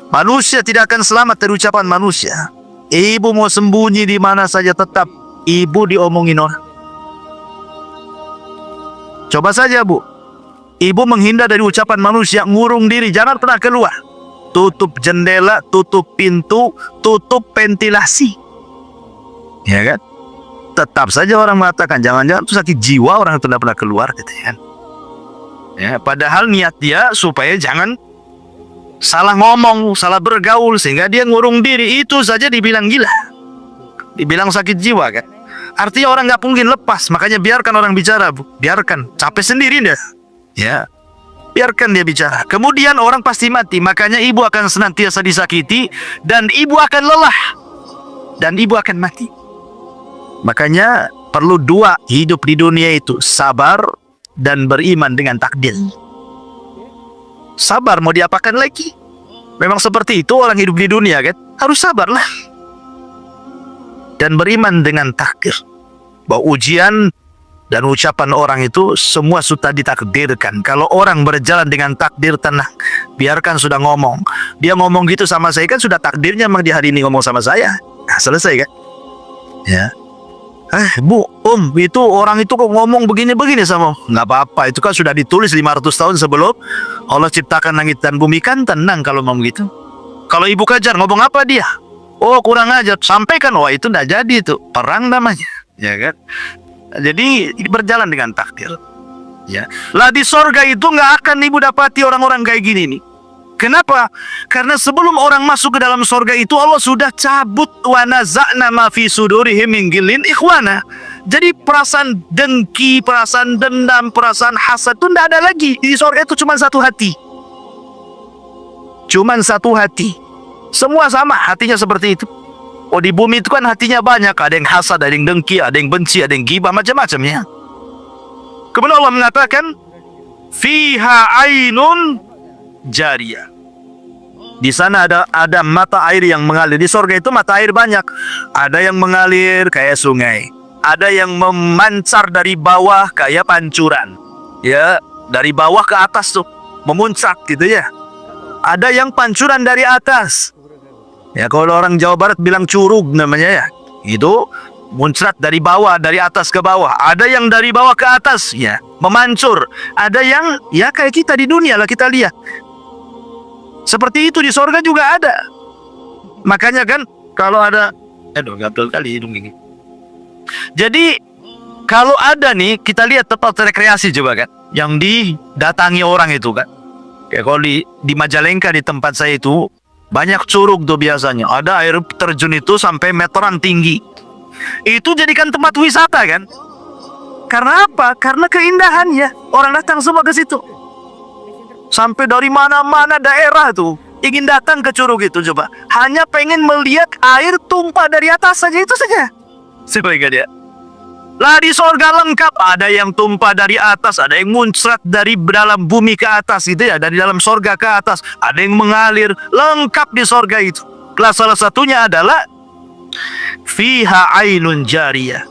Manusia tidak akan selamat dari ucapan manusia. Ibu mau sembunyi di mana saja tetap ibu diomongin orang. Coba saja, Bu. Ibu menghindar dari ucapan manusia, ngurung diri, jangan pernah keluar. Tutup jendela, tutup pintu, tutup ventilasi. Ya kan? Tetap saja orang mengatakan, jangan-jangan itu sakit jiwa orang itu tidak pernah keluar, gitu kan. Ya, padahal niat dia supaya jangan salah ngomong, salah bergaul, sehingga dia ngurung diri. Itu saja dibilang gila, dibilang sakit jiwa kan. Artinya orang nggak mungkin lepas. Makanya biarkan orang bicara, Bu. Biarkan, capek sendiri dia. Ya, biarkan dia bicara. Kemudian orang pasti mati. Makanya ibu akan senantiasa disakiti, dan ibu akan lelah, dan ibu akan mati. Makanya perlu 2 hidup di dunia itu, sabar dan beriman dengan takdir. Sabar mau diapakan lagi? Memang seperti itu orang hidup di dunia kan. Harus sabarlah. Dan beriman dengan takdir. Bahwa ujian dan ucapan orang itu semua sudah ditakdirkan. Kalau orang berjalan dengan takdir, tenang. Biarkan sudah ngomong. Dia ngomong gitu sama saya kan sudah takdirnya memang di hari ini ngomong sama saya. Nah, selesai kan? Ya. Bu, itu orang itu kok ngomong begini-begini sama. Nggak apa-apa, itu kan sudah ditulis 500 tahun sebelum Allah ciptakan langit dan bumi, kan tenang kalau ngomong gitu. Kalau ibu kejar, ngomong apa dia? Oh, kurang ajar, sampaikan. Wah, itu nggak jadi, itu perang namanya, ya kan? Jadi berjalan dengan takdir. Ya, lah di sorga itu nggak akan ibu dapati orang-orang kayak gini nih. Kenapa? Karena sebelum orang masuk ke dalam sorga itu Allah sudah cabut wa naza'na ma fi sudurihim min ghillin ikhwana. Jadi perasaan dengki, perasaan dendam, perasaan hasad itu tidak ada lagi. Di sorga itu cuma satu hati. Cuman satu hati. Semua sama hatinya seperti itu. Oh, di bumi itu kan hatinya banyak. Ada yang hasad, ada yang dengki, ada yang benci, ada yang ghibah, macam-macamnya. Kemudian Allah mengatakan, fiha ainun jariyah. Di sana ada mata air yang mengalir. Di sorga itu mata air banyak. Ada yang mengalir kayak sungai. Ada yang memancar dari bawah kayak pancuran. Ya, dari bawah ke atas tuh, memuncak gitu ya. Ada yang pancuran dari atas. Ya, kalau orang Jawa Barat bilang curug namanya ya. Itu muncrat dari bawah, dari atas ke bawah. Ada yang dari bawah ke atas, ya, memancur. Ada yang ya kayak kita di dunia lah, kita lihat. Seperti itu di sorga juga ada. Makanya kan kalau ada, gatel kali hidung ini. Jadi kalau ada nih, kita lihat tempat rekreasi coba kan, yang didatangi orang itu kan. Kayak kalau di Majalengka di tempat saya itu banyak curug tuh biasanya. Ada air terjun itu sampai meteran tinggi. Itu jadikan tempat wisata kan. Karena apa? Karena keindahannya. Orang datang semua ke situ. Sampai dari mana-mana daerah tuh ingin datang ke curug itu coba. Hanya pengen melihat air tumpah dari atas saja, itu saja. Sebagai dia. Lah di sorga lengkap. Ada yang tumpah dari atas, ada yang muncrat dari dalam bumi ke atas gitu ya, dari dalam sorga ke atas. Ada yang mengalir, lengkap di sorga itu. Kelas salah satunya adalah fiha ainun jariyah.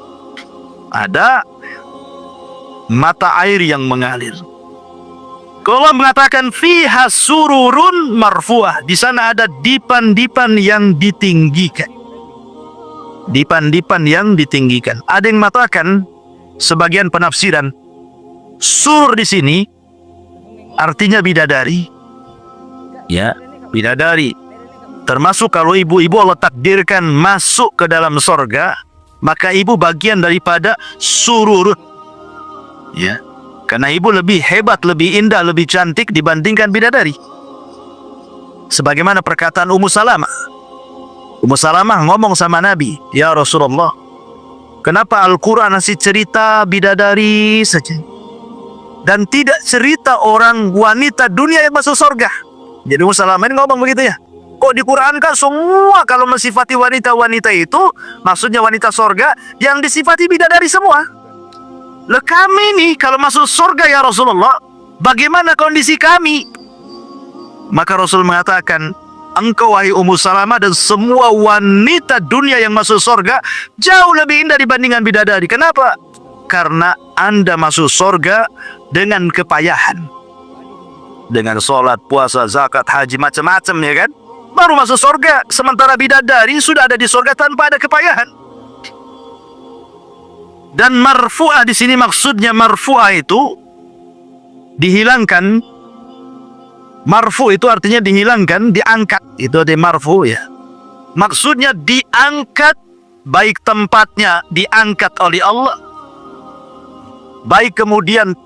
Ada mata air yang mengalir. Kalau Allah mengatakan fiha sururun marfu'ah, di sana ada dipan-dipan yang ditinggikan. Dipan-dipan yang ditinggikan. Ada yang mengatakan, sebagian penafsiran, sur di sini artinya bidadari. Ya, bidadari. Termasuk kalau ibu-ibu Allah takdirkan masuk ke dalam sorga, maka ibu bagian daripada surur. Ya, karena ibu lebih hebat, lebih indah, lebih cantik dibandingkan bidadari. Sebagaimana perkataan Ummu Salamah. Ummu Salamah ngomong sama Nabi, "Ya Rasulullah, kenapa Al-Quran ngasih cerita bidadari saja dan tidak cerita orang wanita dunia yang masuk surga?" Jadi Ummu Salamah ini ngomong begitu ya. Kok di Quran kan semua kalau mensifati wanita-wanita itu, maksudnya wanita surga, yang disifati bidadari semua. Lah kami nih kalau masuk surga ya Rasulullah, bagaimana kondisi kami? Maka Rasul mengatakan, engkau wahai Ummu Salamah dan semua wanita dunia yang masuk surga jauh lebih indah dibandingkan bidadari. Kenapa? Karena Anda masuk surga dengan kepayahan. Dengan sholat, puasa, zakat, haji, macam-macam ya kan? Baru masuk surga. Sementara bidadari sudah ada di surga tanpa ada kepayahan. Dan marfu'ah di sini maksudnya marfu'ah itu dihilangkan. Marfu' itu artinya dihilangkan, diangkat. Itu artinya marfu' ya. Maksudnya diangkat, baik tempatnya diangkat oleh Allah, baik kemudian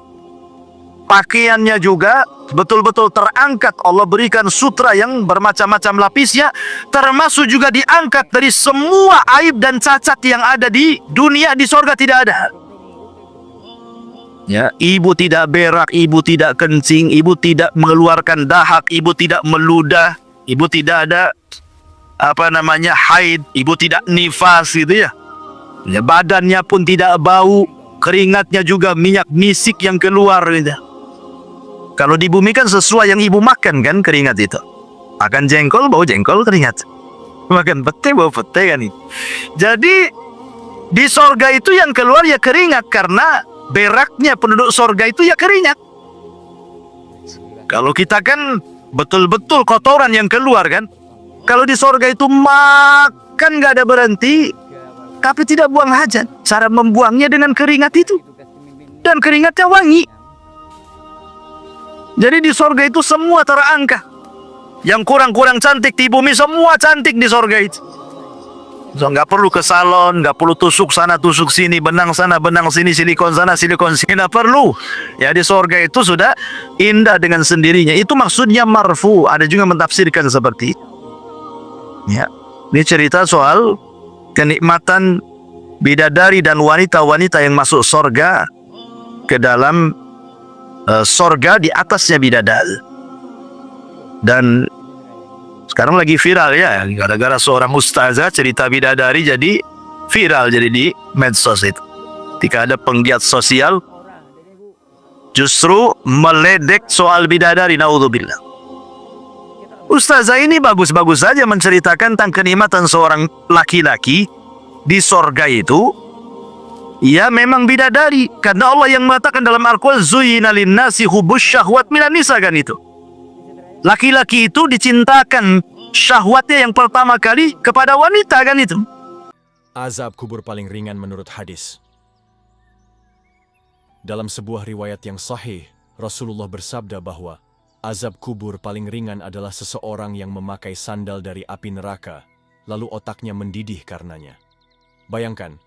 pakaiannya juga betul-betul terangkat. Allah berikan sutra yang bermacam-macam lapisnya, termasuk juga diangkat dari semua aib dan cacat yang ada di dunia. Di sorga tidak ada. Ya, ibu tidak berak, ibu tidak kencing, ibu tidak mengeluarkan dahak, ibu tidak meludah, ibu tidak ada haid, ibu tidak nifas gitu ya. Ya, badannya pun tidak bau, keringatnya juga minyak misik yang keluar gitu. Kalau di bumi kan sesuai yang ibu makan kan keringat itu. Akan jengkol, bau jengkol, keringat. Makan pete, bau pete kan itu. Jadi di sorga itu yang keluar ya keringat, karena beraknya penduduk sorga itu ya keringat. Kalau kita kan betul-betul kotoran yang keluar kan. Kalau di sorga itu makan gak ada berhenti, tapi tidak buang hajat. Cara membuangnya dengan keringat itu. Dan keringatnya wangi. Jadi di sorga itu semua terangkat. Yang kurang-kurang cantik di bumi semua cantik di sorga itu. So, nggak perlu ke salon, nggak perlu tusuk sana, tusuk sini, benang sana, benang sini, silikon sana, silikon sini, nggak perlu. Ya di sorga itu sudah indah dengan sendirinya. Itu maksudnya marfu. Ada juga mentafsirkan seperti itu. Ya, ini cerita soal kenikmatan bidadari dan wanita-wanita yang masuk sorga ke dalam sorga di atasnya bidadari. Dan sekarang lagi viral ya, gara-gara seorang ustazah cerita bidadari jadi viral, jadi di medsos itu. Ketika ada penggiat sosial justru meledek soal bidadari, naudzubillah. Ustazah ini bagus-bagus saja menceritakan tentang kenikmatan seorang laki-laki di sorga itu. Ya memang bidadari, karena Allah yang mengatakan dalam Al-Quran, zuyyina linnasi hubbus syahwat minan nisa kan itu. Laki-laki itu dicintakan syahwatnya yang pertama kali kepada wanita kan itu. Azab kubur paling ringan menurut hadis. Dalam sebuah riwayat yang sahih, Rasulullah bersabda bahwa azab kubur paling ringan adalah seseorang yang memakai sandal dari api neraka, lalu otaknya mendidih karenanya. Bayangkan,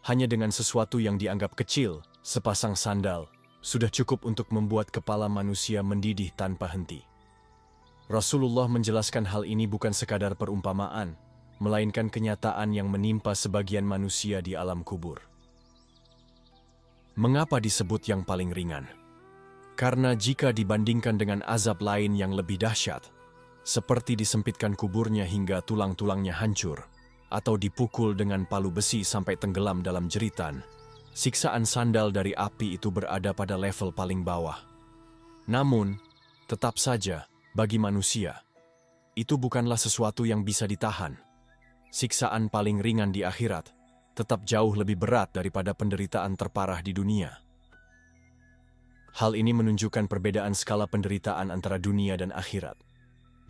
hanya dengan sesuatu yang dianggap kecil, sepasang sandal, sudah cukup untuk membuat kepala manusia mendidih tanpa henti. Rasulullah menjelaskan hal ini bukan sekadar perumpamaan, melainkan kenyataan yang menimpa sebagian manusia di alam kubur. Mengapa disebut yang paling ringan? Karena jika dibandingkan dengan azab lain yang lebih dahsyat, seperti disempitkan kuburnya hingga tulang-tulangnya hancur, atau dipukul dengan palu besi sampai tenggelam dalam jeritan, siksaan sandal dari api itu berada pada level paling bawah. Namun, tetap saja, bagi manusia, itu bukanlah sesuatu yang bisa ditahan. Siksaan paling ringan di akhirat tetap jauh lebih berat daripada penderitaan terparah di dunia. Hal ini menunjukkan perbedaan skala penderitaan antara dunia dan akhirat.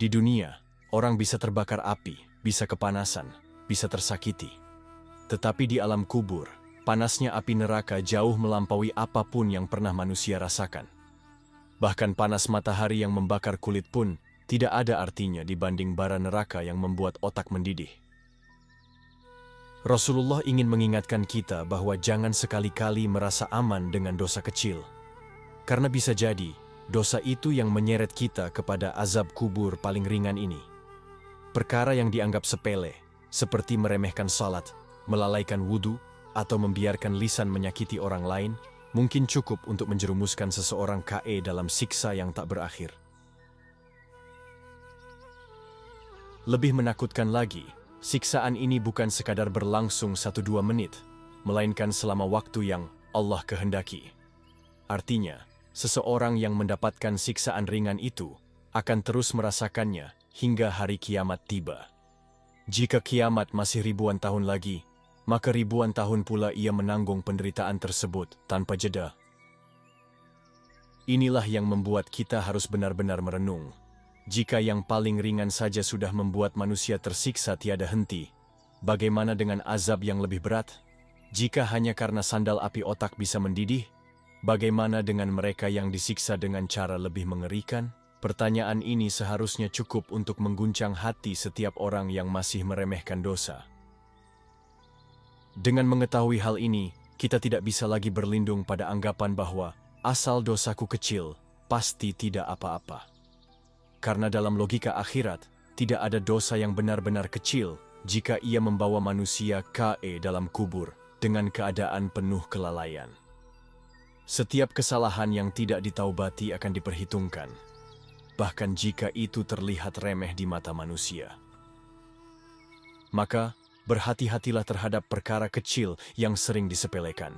Di dunia, orang bisa terbakar api, bisa kepanasan, bisa tersakiti. Tetapi di alam kubur, panasnya api neraka jauh melampaui apapun yang pernah manusia rasakan. Bahkan panas matahari yang membakar kulit pun tidak ada artinya dibanding bara neraka yang membuat otak mendidih. Rasulullah ingin mengingatkan kita bahwa jangan sekali-kali merasa aman dengan dosa kecil. Karena bisa jadi, dosa itu yang menyeret kita kepada azab kubur paling ringan ini. Perkara yang dianggap sepele, seperti meremehkan salat, melalaikan wudu, atau membiarkan lisan menyakiti orang lain, mungkin cukup untuk menjerumuskan seseorang dalam siksa yang tak berakhir. Lebih menakutkan lagi, siksaan ini bukan sekadar berlangsung 1-2 menit, melainkan selama waktu yang Allah kehendaki. Artinya, seseorang yang mendapatkan siksaan ringan itu akan terus merasakannya hingga hari kiamat tiba. Jika kiamat masih ribuan tahun lagi, maka ribuan tahun pula ia menanggung penderitaan tersebut tanpa jeda. Inilah yang membuat kita harus benar-benar merenung. Jika yang paling ringan saja sudah membuat manusia tersiksa tiada henti, bagaimana dengan azab yang lebih berat? Jika hanya karena sandal api otak bisa mendidih, bagaimana dengan mereka yang disiksa dengan cara lebih mengerikan? Pertanyaan ini seharusnya cukup untuk mengguncang hati setiap orang yang masih meremehkan dosa. Dengan mengetahui hal ini, kita tidak bisa lagi berlindung pada anggapan bahwa asal dosaku kecil, pasti tidak apa-apa. Karena dalam logika akhirat, tidak ada dosa yang benar-benar kecil jika ia membawa manusia dalam kubur dengan keadaan penuh kelalaian. Setiap kesalahan yang tidak ditaubati akan diperhitungkan, bahkan jika itu terlihat remeh di mata manusia. Maka, berhati-hatilah terhadap perkara kecil yang sering disepelekan.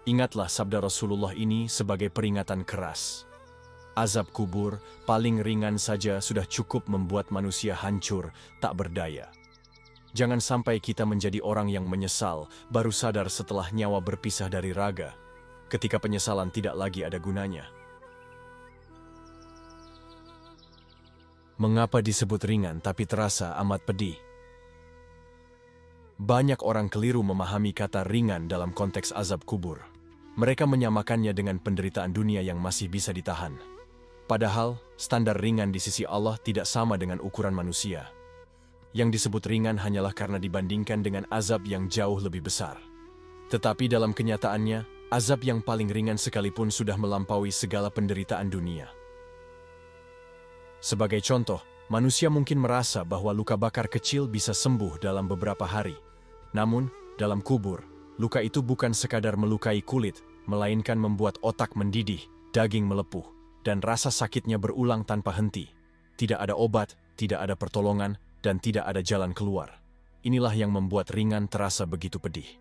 Ingatlah sabda Rasulullah ini sebagai peringatan keras. Azab kubur paling ringan saja sudah cukup membuat manusia hancur, tak berdaya. Jangan sampai kita menjadi orang yang menyesal, baru sadar setelah nyawa berpisah dari raga, ketika penyesalan tidak lagi ada gunanya. Mengapa disebut ringan tapi terasa amat pedih? Banyak orang keliru memahami kata ringan dalam konteks azab kubur. Mereka menyamakannya dengan penderitaan dunia yang masih bisa ditahan. Padahal, standar ringan di sisi Allah tidak sama dengan ukuran manusia. Yang disebut ringan hanyalah karena dibandingkan dengan azab yang jauh lebih besar. Tetapi dalam kenyataannya, azab yang paling ringan sekalipun sudah melampaui segala penderitaan dunia. Sebagai contoh, manusia mungkin merasa bahwa luka bakar kecil bisa sembuh dalam beberapa hari. Namun, dalam kubur, luka itu bukan sekadar melukai kulit, melainkan membuat otak mendidih, daging melepuh, dan rasa sakitnya berulang tanpa henti. Tidak ada obat, tidak ada pertolongan, dan tidak ada jalan keluar. Inilah yang membuat ringan terasa begitu pedih.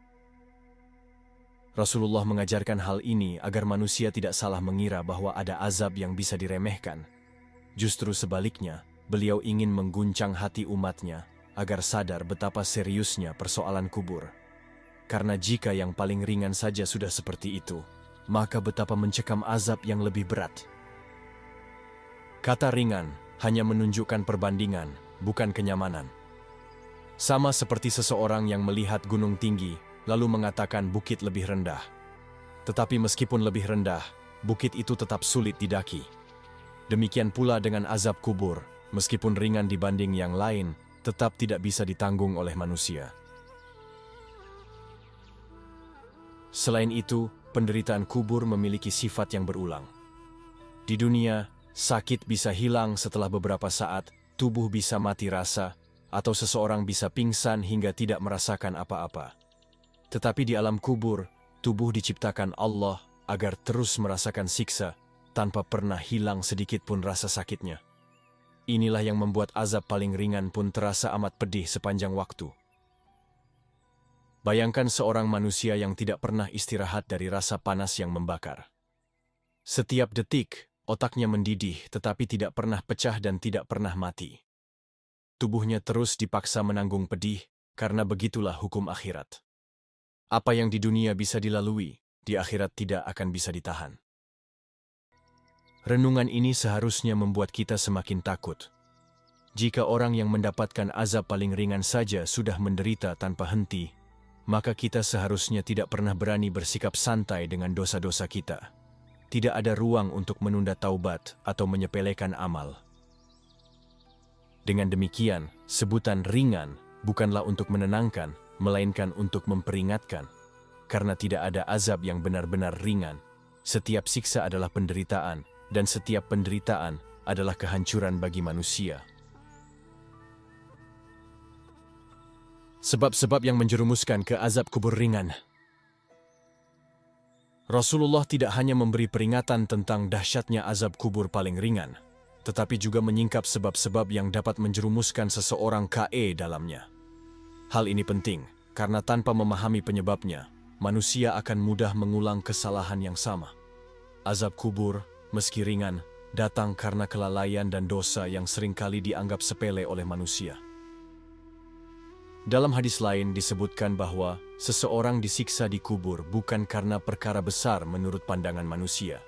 Rasulullah mengajarkan hal ini agar manusia tidak salah mengira bahwa ada azab yang bisa diremehkan. Justru sebaliknya, beliau ingin mengguncang hati umatnya agar sadar betapa seriusnya persoalan kubur. Karena jika yang paling ringan saja sudah seperti itu, maka betapa mencekam azab yang lebih berat. Kata ringan hanya menunjukkan perbandingan, bukan kenyamanan. Sama seperti seseorang yang melihat gunung tinggi, lalu mengatakan bukit lebih rendah. Tetapi meskipun lebih rendah, bukit itu tetap sulit didaki. Demikian pula dengan azab kubur, meskipun ringan dibanding yang lain, tetap tidak bisa ditanggung oleh manusia. Selain itu, penderitaan kubur memiliki sifat yang berulang. Di dunia, sakit bisa hilang setelah beberapa saat, tubuh bisa mati rasa, atau seseorang bisa pingsan hingga tidak merasakan apa-apa. Tetapi di alam kubur, tubuh diciptakan Allah agar terus merasakan siksa, tanpa pernah hilang sedikit pun rasa sakitnya. Inilah yang membuat azab paling ringan pun terasa amat pedih sepanjang waktu. Bayangkan seorang manusia yang tidak pernah istirahat dari rasa panas yang membakar. Setiap detik, otaknya mendidih tetapi tidak pernah pecah dan tidak pernah mati. Tubuhnya terus dipaksa menanggung pedih, karena begitulah hukum akhirat. Apa yang di dunia bisa dilalui, di akhirat tidak akan bisa ditahan. Renungan ini seharusnya membuat kita semakin takut. Jika orang yang mendapatkan azab paling ringan saja sudah menderita tanpa henti, maka kita seharusnya tidak pernah berani bersikap santai dengan dosa-dosa kita. Tidak ada ruang untuk menunda taubat atau menyepelekan amal. Dengan demikian, sebutan ringan bukanlah untuk menenangkan, melainkan untuk memperingatkan. Karena tidak ada azab yang benar-benar ringan. Setiap siksa adalah penderitaan, dan setiap penderitaan adalah kehancuran bagi manusia. Sebab-sebab yang menjerumuskan ke azab kubur ringan. Rasulullah tidak hanya memberi peringatan tentang dahsyatnya azab kubur paling ringan, tetapi juga menyingkap sebab-sebab yang dapat menjerumuskan seseorang ke dalamnya. Hal ini penting, karena tanpa memahami penyebabnya, manusia akan mudah mengulang kesalahan yang sama. Azab kubur, meski ringan, datang karena kelalaian dan dosa yang seringkali dianggap sepele oleh manusia. Dalam hadis lain disebutkan bahwa seseorang disiksa di kubur bukan karena perkara besar menurut pandangan manusia.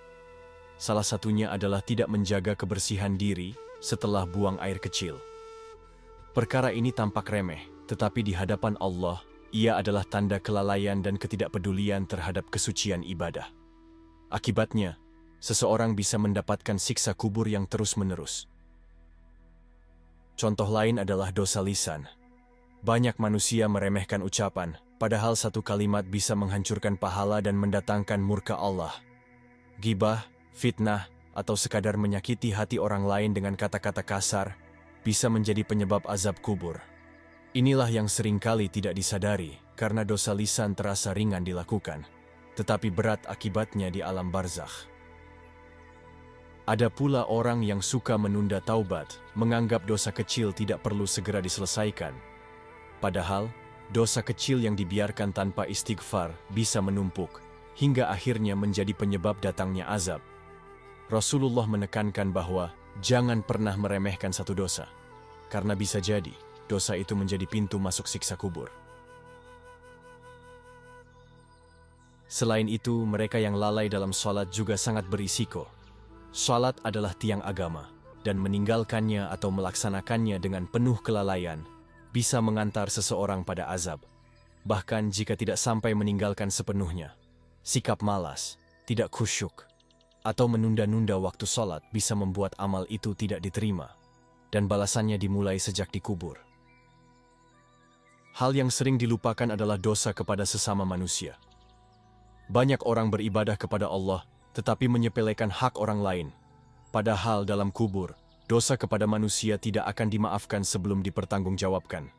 Salah satunya adalah tidak menjaga kebersihan diri setelah buang air kecil. Perkara ini tampak remeh, tetapi di hadapan Allah, ia adalah tanda kelalaian dan ketidakpedulian terhadap kesucian ibadah. Akibatnya, seseorang bisa mendapatkan siksa kubur yang terus-menerus. Contoh lain adalah dosa lisan. Banyak manusia meremehkan ucapan, padahal satu kalimat bisa menghancurkan pahala dan mendatangkan murka Allah. Gibah, fitnah, atau sekadar menyakiti hati orang lain dengan kata-kata kasar bisa menjadi penyebab azab kubur. Inilah yang seringkali tidak disadari karena dosa lisan terasa ringan dilakukan, tetapi berat akibatnya di alam barzakh. Ada pula orang yang suka menunda taubat, menganggap dosa kecil tidak perlu segera diselesaikan. Padahal, dosa kecil yang dibiarkan tanpa istighfar bisa menumpuk, hingga akhirnya menjadi penyebab datangnya azab. Rasulullah menekankan bahwa jangan pernah meremehkan satu dosa, karena bisa jadi dosa itu menjadi pintu masuk siksa kubur. Selain itu, mereka yang lalai dalam sholat juga sangat berisiko. Sholat adalah tiang agama, dan meninggalkannya atau melaksanakannya dengan penuh kelalaian bisa mengantar seseorang pada azab. Bahkan jika tidak sampai meninggalkan sepenuhnya, sikap malas, tidak khusyuk, atau menunda-nunda waktu sholat bisa membuat amal itu tidak diterima, dan balasannya dimulai sejak dikubur. Hal yang sering dilupakan adalah dosa kepada sesama manusia. Banyak orang beribadah kepada Allah, tetapi menyepelekan hak orang lain. Padahal dalam kubur, dosa kepada manusia tidak akan dimaafkan sebelum dipertanggungjawabkan.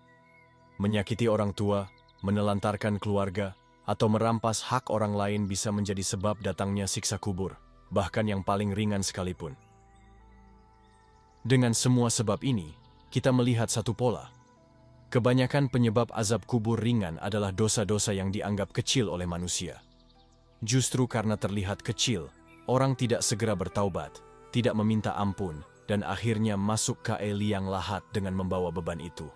Menyakiti orang tua, menelantarkan keluarga, atau merampas hak orang lain bisa menjadi sebab datangnya siksa kubur, bahkan yang paling ringan sekalipun. Dengan semua sebab ini, kita melihat satu pola. Kebanyakan penyebab azab kubur ringan adalah dosa-dosa yang dianggap kecil oleh manusia. Justru karena terlihat kecil, orang tidak segera bertaubat, tidak meminta ampun, dan akhirnya masuk ke liang lahat dengan membawa beban itu.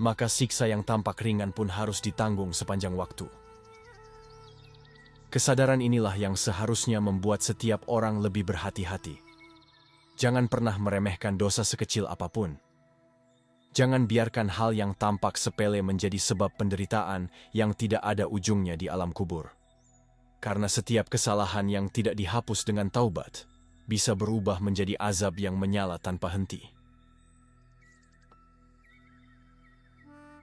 Maka siksa yang tampak ringan pun harus ditanggung sepanjang waktu. Kesadaran inilah yang seharusnya membuat setiap orang lebih berhati-hati. Jangan pernah meremehkan dosa sekecil apapun. Jangan biarkan hal yang tampak sepele menjadi sebab penderitaan yang tidak ada ujungnya di alam kubur. Karena setiap kesalahan yang tidak dihapus dengan taubat bisa berubah menjadi azab yang menyala tanpa henti.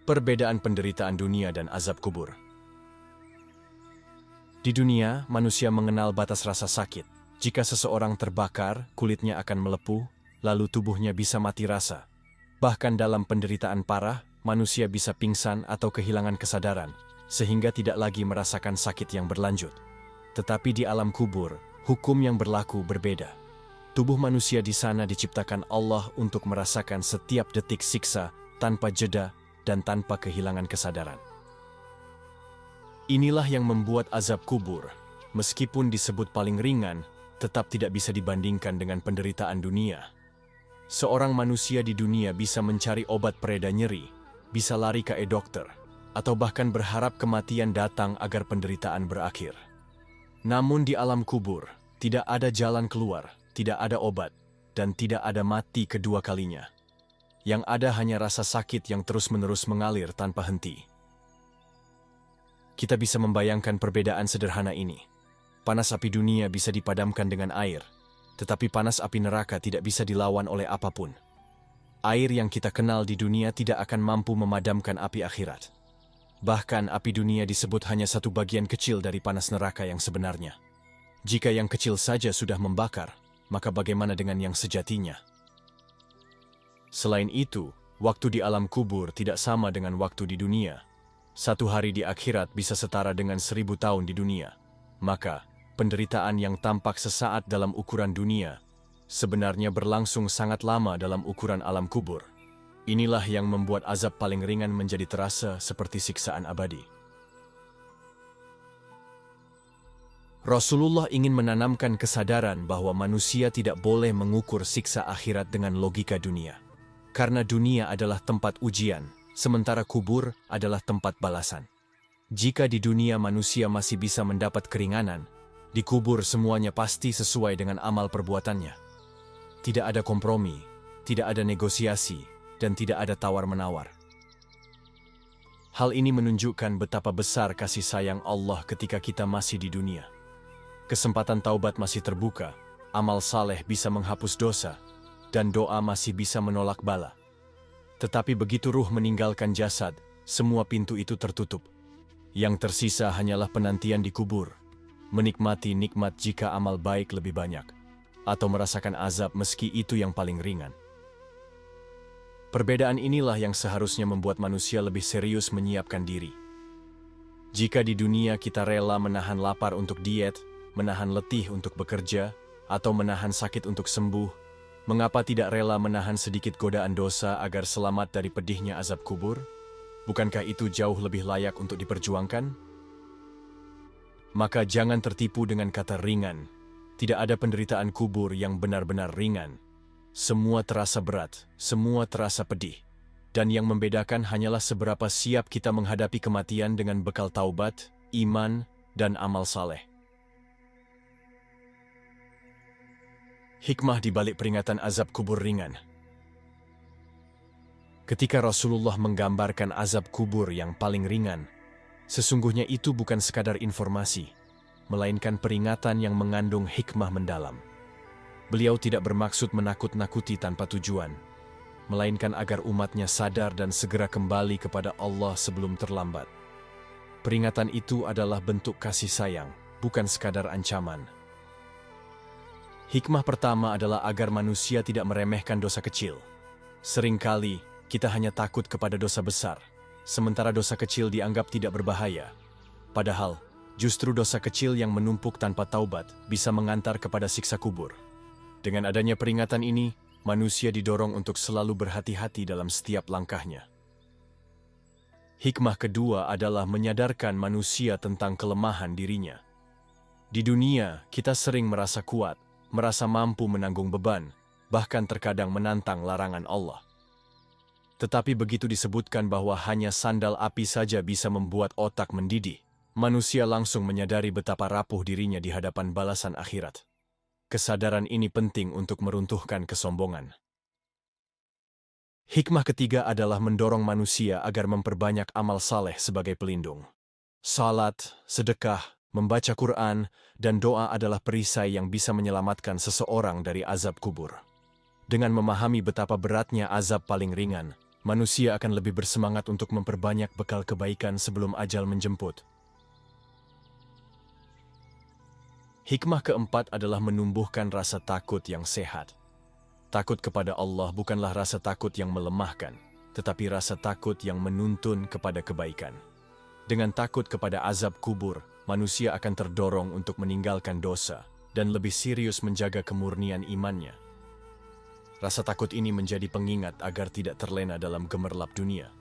Perbedaan penderitaan dunia dan azab kubur. Di dunia, manusia mengenal batas rasa sakit. Jika seseorang terbakar, kulitnya akan melepuh, lalu tubuhnya bisa mati rasa. Bahkan dalam penderitaan parah, manusia bisa pingsan atau kehilangan kesadaran, sehingga tidak lagi merasakan sakit yang berlanjut. Tetapi di alam kubur, hukum yang berlaku berbeda. Tubuh manusia di sana diciptakan Allah untuk merasakan setiap detik siksa tanpa jeda dan tanpa kehilangan kesadaran. Inilah yang membuat azab kubur, meskipun disebut paling ringan, tetap tidak bisa dibandingkan dengan penderitaan dunia. Seorang manusia di dunia bisa mencari obat pereda nyeri, bisa lari ke dokter, atau bahkan berharap kematian datang agar penderitaan berakhir. Namun di alam kubur, tidak ada jalan keluar, tidak ada obat, dan tidak ada mati kedua kalinya. Yang ada hanya rasa sakit yang terus-menerus mengalir tanpa henti. Kita bisa membayangkan perbedaan sederhana ini. Panas api dunia bisa dipadamkan dengan air, tetapi panas api neraka tidak bisa dilawan oleh apapun. Air yang kita kenal di dunia tidak akan mampu memadamkan api akhirat. Bahkan api dunia disebut hanya satu bagian kecil dari panas neraka yang sebenarnya. Jika yang kecil saja sudah membakar, maka bagaimana dengan yang sejatinya? Selain itu, waktu di alam kubur tidak sama dengan waktu di dunia. 1 hari di akhirat bisa setara dengan 1000 tahun di dunia. Maka, penderitaan yang tampak sesaat dalam ukuran dunia sebenarnya berlangsung sangat lama dalam ukuran alam kubur. Inilah yang membuat azab paling ringan menjadi terasa seperti siksaan abadi. Rasulullah ingin menanamkan kesadaran bahwa manusia tidak boleh mengukur siksa akhirat dengan logika dunia. Karena dunia adalah tempat ujian, sementara kubur adalah tempat balasan. Jika di dunia manusia masih bisa mendapat keringanan, di kubur semuanya pasti sesuai dengan amal perbuatannya. Tidak ada kompromi, tidak ada negosiasi, dan tidak ada tawar-menawar. Hal ini menunjukkan betapa besar kasih sayang Allah ketika kita masih di dunia. Kesempatan taubat masih terbuka, amal saleh bisa menghapus dosa, dan doa masih bisa menolak bala. Tetapi begitu ruh meninggalkan jasad, semua pintu itu tertutup. Yang tersisa hanyalah penantian di kubur, menikmati nikmat jika amal baik lebih banyak, atau merasakan azab meski itu yang paling ringan. Perbedaan inilah yang seharusnya membuat manusia lebih serius menyiapkan diri. Jika di dunia kita rela menahan lapar untuk diet, menahan letih untuk bekerja, atau menahan sakit untuk sembuh, mengapa tidak rela menahan sedikit godaan dosa agar selamat dari pedihnya azab kubur? Bukankah itu jauh lebih layak untuk diperjuangkan? Maka jangan tertipu dengan kata ringan. Tidak ada penderitaan kubur yang benar-benar ringan. Semua terasa berat, semua terasa pedih. Dan yang membedakan hanyalah seberapa siap kita menghadapi kematian dengan bekal taubat, iman, dan amal saleh. Hikmah di balik peringatan azab kubur ringan. Ketika Rasulullah menggambarkan azab kubur yang paling ringan, sesungguhnya itu bukan sekadar informasi, melainkan peringatan yang mengandung hikmah mendalam. Beliau tidak bermaksud menakut-nakuti tanpa tujuan, melainkan agar umatnya sadar dan segera kembali kepada Allah sebelum terlambat. Peringatan itu adalah bentuk kasih sayang, bukan sekadar ancaman. Hikmah pertama adalah agar manusia tidak meremehkan dosa kecil. Seringkali kita hanya takut kepada dosa besar, sementara dosa kecil dianggap tidak berbahaya. Padahal, justru dosa kecil yang menumpuk tanpa taubat bisa mengantar kepada siksa kubur. Dengan adanya peringatan ini, manusia didorong untuk selalu berhati-hati dalam setiap langkahnya. Hikmah kedua adalah menyadarkan manusia tentang kelemahan dirinya. Di dunia, kita sering merasa kuat, merasa mampu menanggung beban, bahkan terkadang menantang larangan Allah. Tetapi begitu disebutkan bahwa hanya sandal api saja bisa membuat otak mendidih, manusia langsung menyadari betapa rapuh dirinya di hadapan balasan akhirat. Kesadaran ini penting untuk meruntuhkan kesombongan. Hikmah ketiga adalah mendorong manusia agar memperbanyak amal saleh sebagai pelindung. Salat, sedekah, membaca Quran, dan doa adalah perisai yang bisa menyelamatkan seseorang dari azab kubur. Dengan memahami betapa beratnya azab paling ringan, manusia akan lebih bersemangat untuk memperbanyak bekal kebaikan sebelum ajal menjemput. Hikmah keempat adalah menumbuhkan rasa takut yang sehat. Takut kepada Allah bukanlah rasa takut yang melemahkan, tetapi rasa takut yang menuntun kepada kebaikan. Dengan takut kepada azab kubur, manusia akan terdorong untuk meninggalkan dosa dan lebih serius menjaga kemurnian imannya. Rasa takut ini menjadi pengingat agar tidak terlena dalam gemerlap dunia.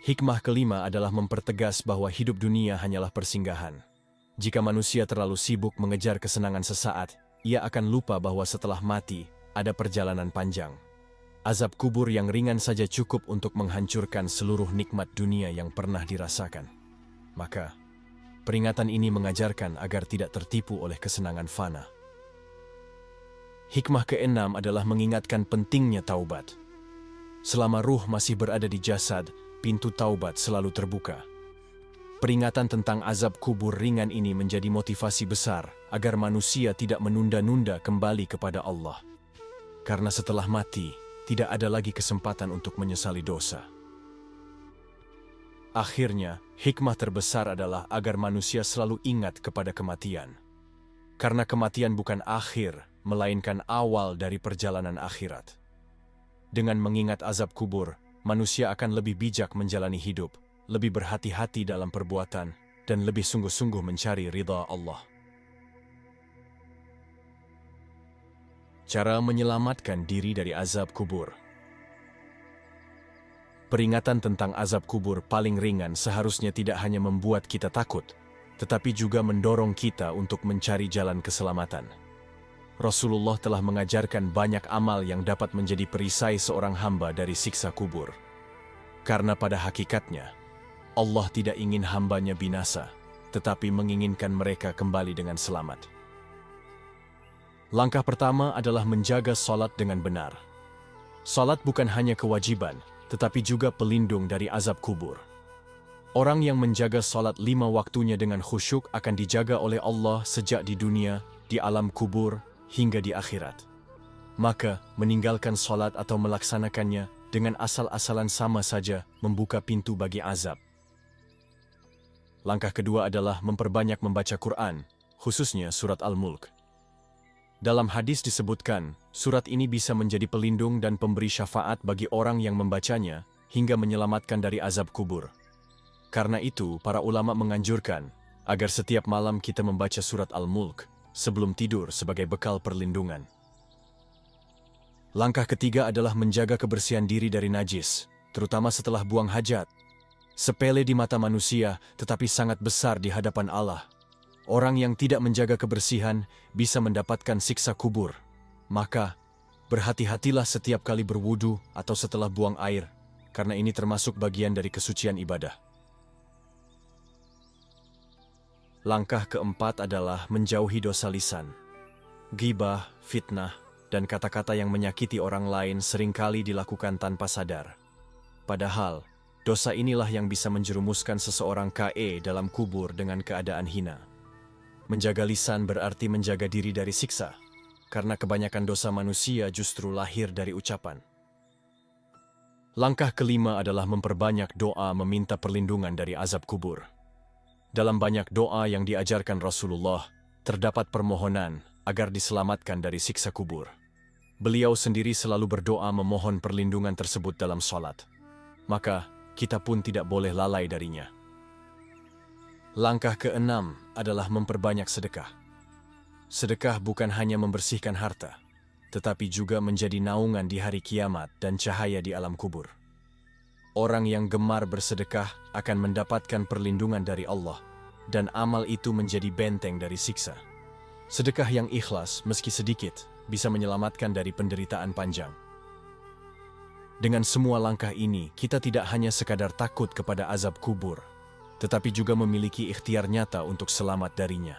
Hikmah kelima adalah mempertegas bahwa hidup dunia hanyalah persinggahan. Jika manusia terlalu sibuk mengejar kesenangan sesaat, ia akan lupa bahwa setelah mati, ada perjalanan panjang. Azab kubur yang ringan saja cukup untuk menghancurkan seluruh nikmat dunia yang pernah dirasakan. Maka, peringatan ini mengajarkan agar tidak tertipu oleh kesenangan fana. Hikmah keenam adalah mengingatkan pentingnya taubat. Selama ruh masih berada di jasad, pintu taubat selalu terbuka. Peringatan tentang azab kubur ringan ini menjadi motivasi besar agar manusia tidak menunda-nunda kembali kepada Allah. Karena setelah mati, tidak ada lagi kesempatan untuk menyesali dosa. Akhirnya, hikmah terbesar adalah agar manusia selalu ingat kepada kematian. Karena kematian bukan akhir, melainkan awal dari perjalanan akhirat. Dengan mengingat azab kubur, manusia akan lebih bijak menjalani hidup, lebih berhati-hati dalam perbuatan, dan lebih sungguh-sungguh mencari ridha Allah. Cara menyelamatkan diri dari azab kubur. Peringatan tentang azab kubur paling ringan seharusnya tidak hanya membuat kita takut, tetapi juga mendorong kita untuk mencari jalan keselamatan. Rasulullah telah mengajarkan banyak amal yang dapat menjadi perisai seorang hamba dari siksa kubur. Karena pada hakikatnya, Allah tidak ingin hambanya binasa, tetapi menginginkan mereka kembali dengan selamat. Langkah pertama adalah menjaga salat dengan benar. Salat bukan hanya kewajiban, tetapi juga pelindung dari azab kubur. Orang yang menjaga salat 5 waktunya dengan khusyuk akan dijaga oleh Allah sejak di dunia, di alam kubur, hingga di akhirat. Maka, meninggalkan salat atau melaksanakannya dengan asal-asalan sama saja membuka pintu bagi azab. Langkah kedua adalah memperbanyak membaca Quran, khususnya surat Al-Mulk. Dalam hadis disebutkan, surat ini bisa menjadi pelindung dan pemberi syafaat bagi orang yang membacanya hingga menyelamatkan dari azab kubur. Karena itu, para ulama menganjurkan agar setiap malam kita membaca surat Al-Mulk sebelum tidur sebagai bekal perlindungan. Langkah ketiga adalah menjaga kebersihan diri dari najis, terutama setelah buang hajat. Sepele di mata manusia, tetapi sangat besar di hadapan Allah. Orang yang tidak menjaga kebersihan bisa mendapatkan siksa kubur. Maka, berhati-hatilah setiap kali berwudu atau setelah buang air, karena ini termasuk bagian dari kesucian ibadah. Langkah keempat adalah menjauhi dosa lisan. Ghibah, fitnah, dan kata-kata yang menyakiti orang lain seringkali dilakukan tanpa sadar. Padahal, dosa inilah yang bisa menjerumuskan seseorang dalam kubur dengan keadaan hina. Menjaga lisan berarti menjaga diri dari siksa, karena kebanyakan dosa manusia justru lahir dari ucapan. Langkah kelima adalah memperbanyak doa meminta perlindungan dari azab kubur. Dalam banyak doa yang diajarkan Rasulullah, terdapat permohonan agar diselamatkan dari siksa kubur. Beliau sendiri selalu berdoa memohon perlindungan tersebut dalam salat. Maka, kita pun tidak boleh lalai darinya. Langkah keenam adalah memperbanyak sedekah. Sedekah bukan hanya membersihkan harta, tetapi juga menjadi naungan di hari kiamat dan cahaya di alam kubur. Orang yang gemar bersedekah akan mendapatkan perlindungan dari Allah, dan amal itu menjadi benteng dari siksa. Sedekah yang ikhlas, meski sedikit, bisa menyelamatkan dari penderitaan panjang. Dengan semua langkah ini, kita tidak hanya sekadar takut kepada azab kubur, tetapi juga memiliki ikhtiar nyata untuk selamat darinya.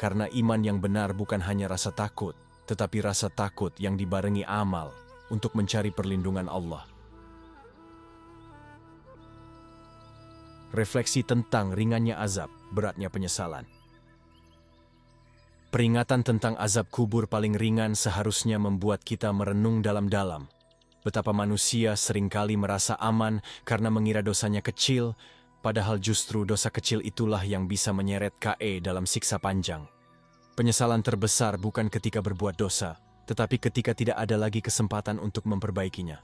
Karena iman yang benar bukan hanya rasa takut, tetapi rasa takut yang dibarengi amal untuk mencari perlindungan Allah. Refleksi tentang ringannya azab, beratnya penyesalan. Peringatan tentang azab kubur paling ringan seharusnya membuat kita merenung dalam-dalam betapa manusia seringkali merasa aman karena mengira dosanya kecil, padahal justru dosa kecil itulah yang bisa menyeret dalam siksa panjang. Penyesalan terbesar bukan ketika berbuat dosa, tetapi ketika tidak ada lagi kesempatan untuk memperbaikinya.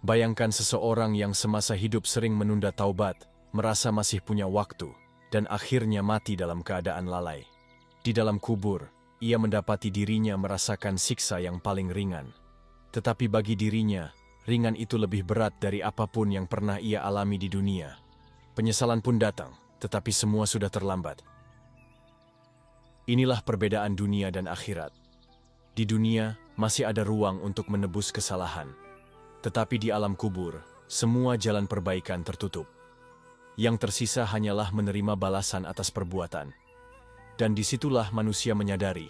Bayangkan seseorang yang semasa hidup sering menunda taubat, merasa masih punya waktu, dan akhirnya mati dalam keadaan lalai. Di dalam kubur, ia mendapati dirinya merasakan siksa yang paling ringan. Tetapi bagi dirinya, ringan itu lebih berat dari apapun yang pernah ia alami di dunia. Penyesalan pun datang, tetapi semua sudah terlambat. Inilah perbedaan dunia dan akhirat. Di dunia, masih ada ruang untuk menebus kesalahan. Tetapi di alam kubur, semua jalan perbaikan tertutup. Yang tersisa hanyalah menerima balasan atas perbuatan. Dan disitulah manusia menyadari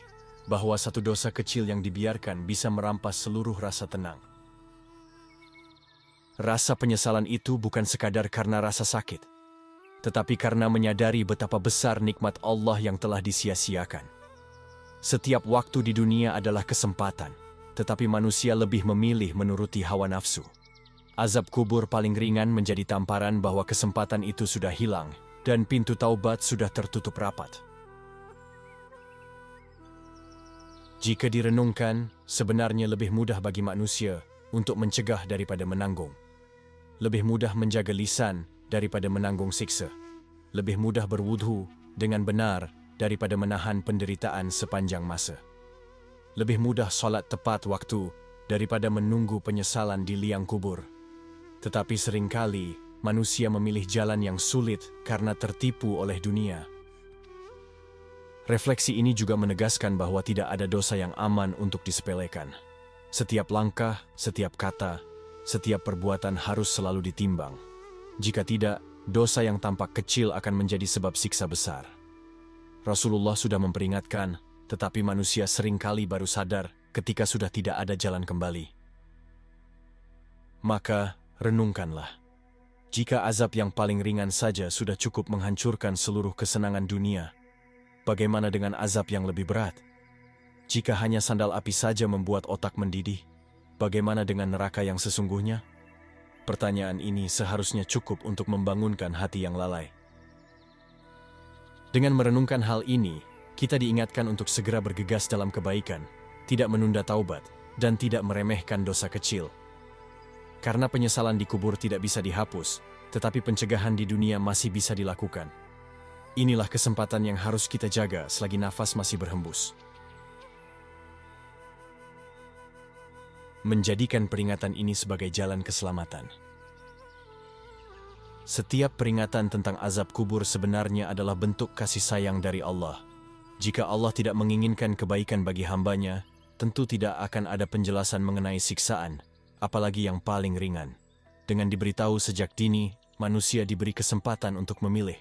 bahwa satu dosa kecil yang dibiarkan bisa merampas seluruh rasa tenang. Rasa penyesalan itu bukan sekadar karena rasa sakit, tetapi karena menyadari betapa besar nikmat Allah yang telah disia-siakan. Setiap waktu di dunia adalah kesempatan, tetapi manusia lebih memilih menuruti hawa nafsu. Azab kubur paling ringan menjadi tamparan bahwa kesempatan itu sudah hilang dan pintu taubat sudah tertutup rapat. Jika direnungkan, sebenarnya lebih mudah bagi manusia untuk mencegah daripada menanggung. Lebih mudah menjaga lisan daripada menanggung siksa. Lebih mudah berwudhu dengan benar daripada menahan penderitaan sepanjang masa. Lebih mudah salat tepat waktu daripada menunggu penyesalan di liang kubur. Tetapi seringkali manusia memilih jalan yang sulit karena tertipu oleh dunia. Refleksi ini juga menegaskan bahwa tidak ada dosa yang aman untuk disepelekan. Setiap langkah, setiap kata, setiap perbuatan harus selalu ditimbang. Jika tidak, dosa yang tampak kecil akan menjadi sebab siksa besar. Rasulullah sudah memperingatkan, tetapi manusia seringkali baru sadar ketika sudah tidak ada jalan kembali. Maka, renungkanlah. Jika azab yang paling ringan saja sudah cukup menghancurkan seluruh kesenangan dunia, bagaimana dengan azab yang lebih berat? Jika hanya sandal api saja membuat otak mendidih, bagaimana dengan neraka yang sesungguhnya? Pertanyaan ini seharusnya cukup untuk membangunkan hati yang lalai. Dengan merenungkan hal ini, kita diingatkan untuk segera bergegas dalam kebaikan, tidak menunda taubat, dan tidak meremehkan dosa kecil. Karena penyesalan di kubur tidak bisa dihapus, tetapi pencegahan di dunia masih bisa dilakukan. Inilah kesempatan yang harus kita jaga selagi nafas masih berhembus. Menjadikan peringatan ini sebagai jalan keselamatan. Setiap peringatan tentang azab kubur sebenarnya adalah bentuk kasih sayang dari Allah. Jika Allah tidak menginginkan kebaikan bagi hambanya, tentu tidak akan ada penjelasan mengenai siksaan, apalagi yang paling ringan. Dengan diberitahu sejak dini, manusia diberi kesempatan untuk memilih,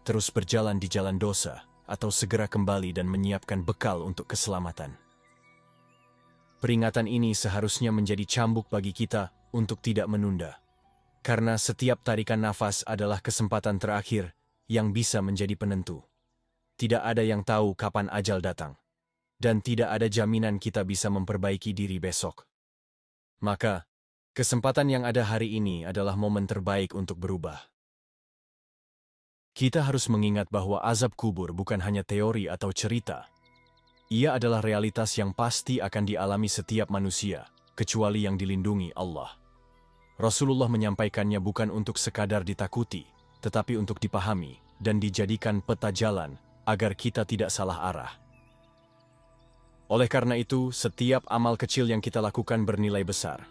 terus berjalan di jalan dosa, atau segera kembali dan menyiapkan bekal untuk keselamatan. Peringatan ini seharusnya menjadi cambuk bagi kita untuk tidak menunda. Karena setiap tarikan nafas adalah kesempatan terakhir yang bisa menjadi penentu. Tidak ada yang tahu kapan ajal datang. Dan tidak ada jaminan kita bisa memperbaiki diri besok. Maka, kesempatan yang ada hari ini adalah momen terbaik untuk berubah. Kita harus mengingat bahwa azab kubur bukan hanya teori atau cerita. Ia adalah realitas yang pasti akan dialami setiap manusia, kecuali yang dilindungi Allah. Rasulullah menyampaikannya bukan untuk sekadar ditakuti, tetapi untuk dipahami dan dijadikan peta jalan agar kita tidak salah arah. Oleh karena itu, setiap amal kecil yang kita lakukan bernilai besar.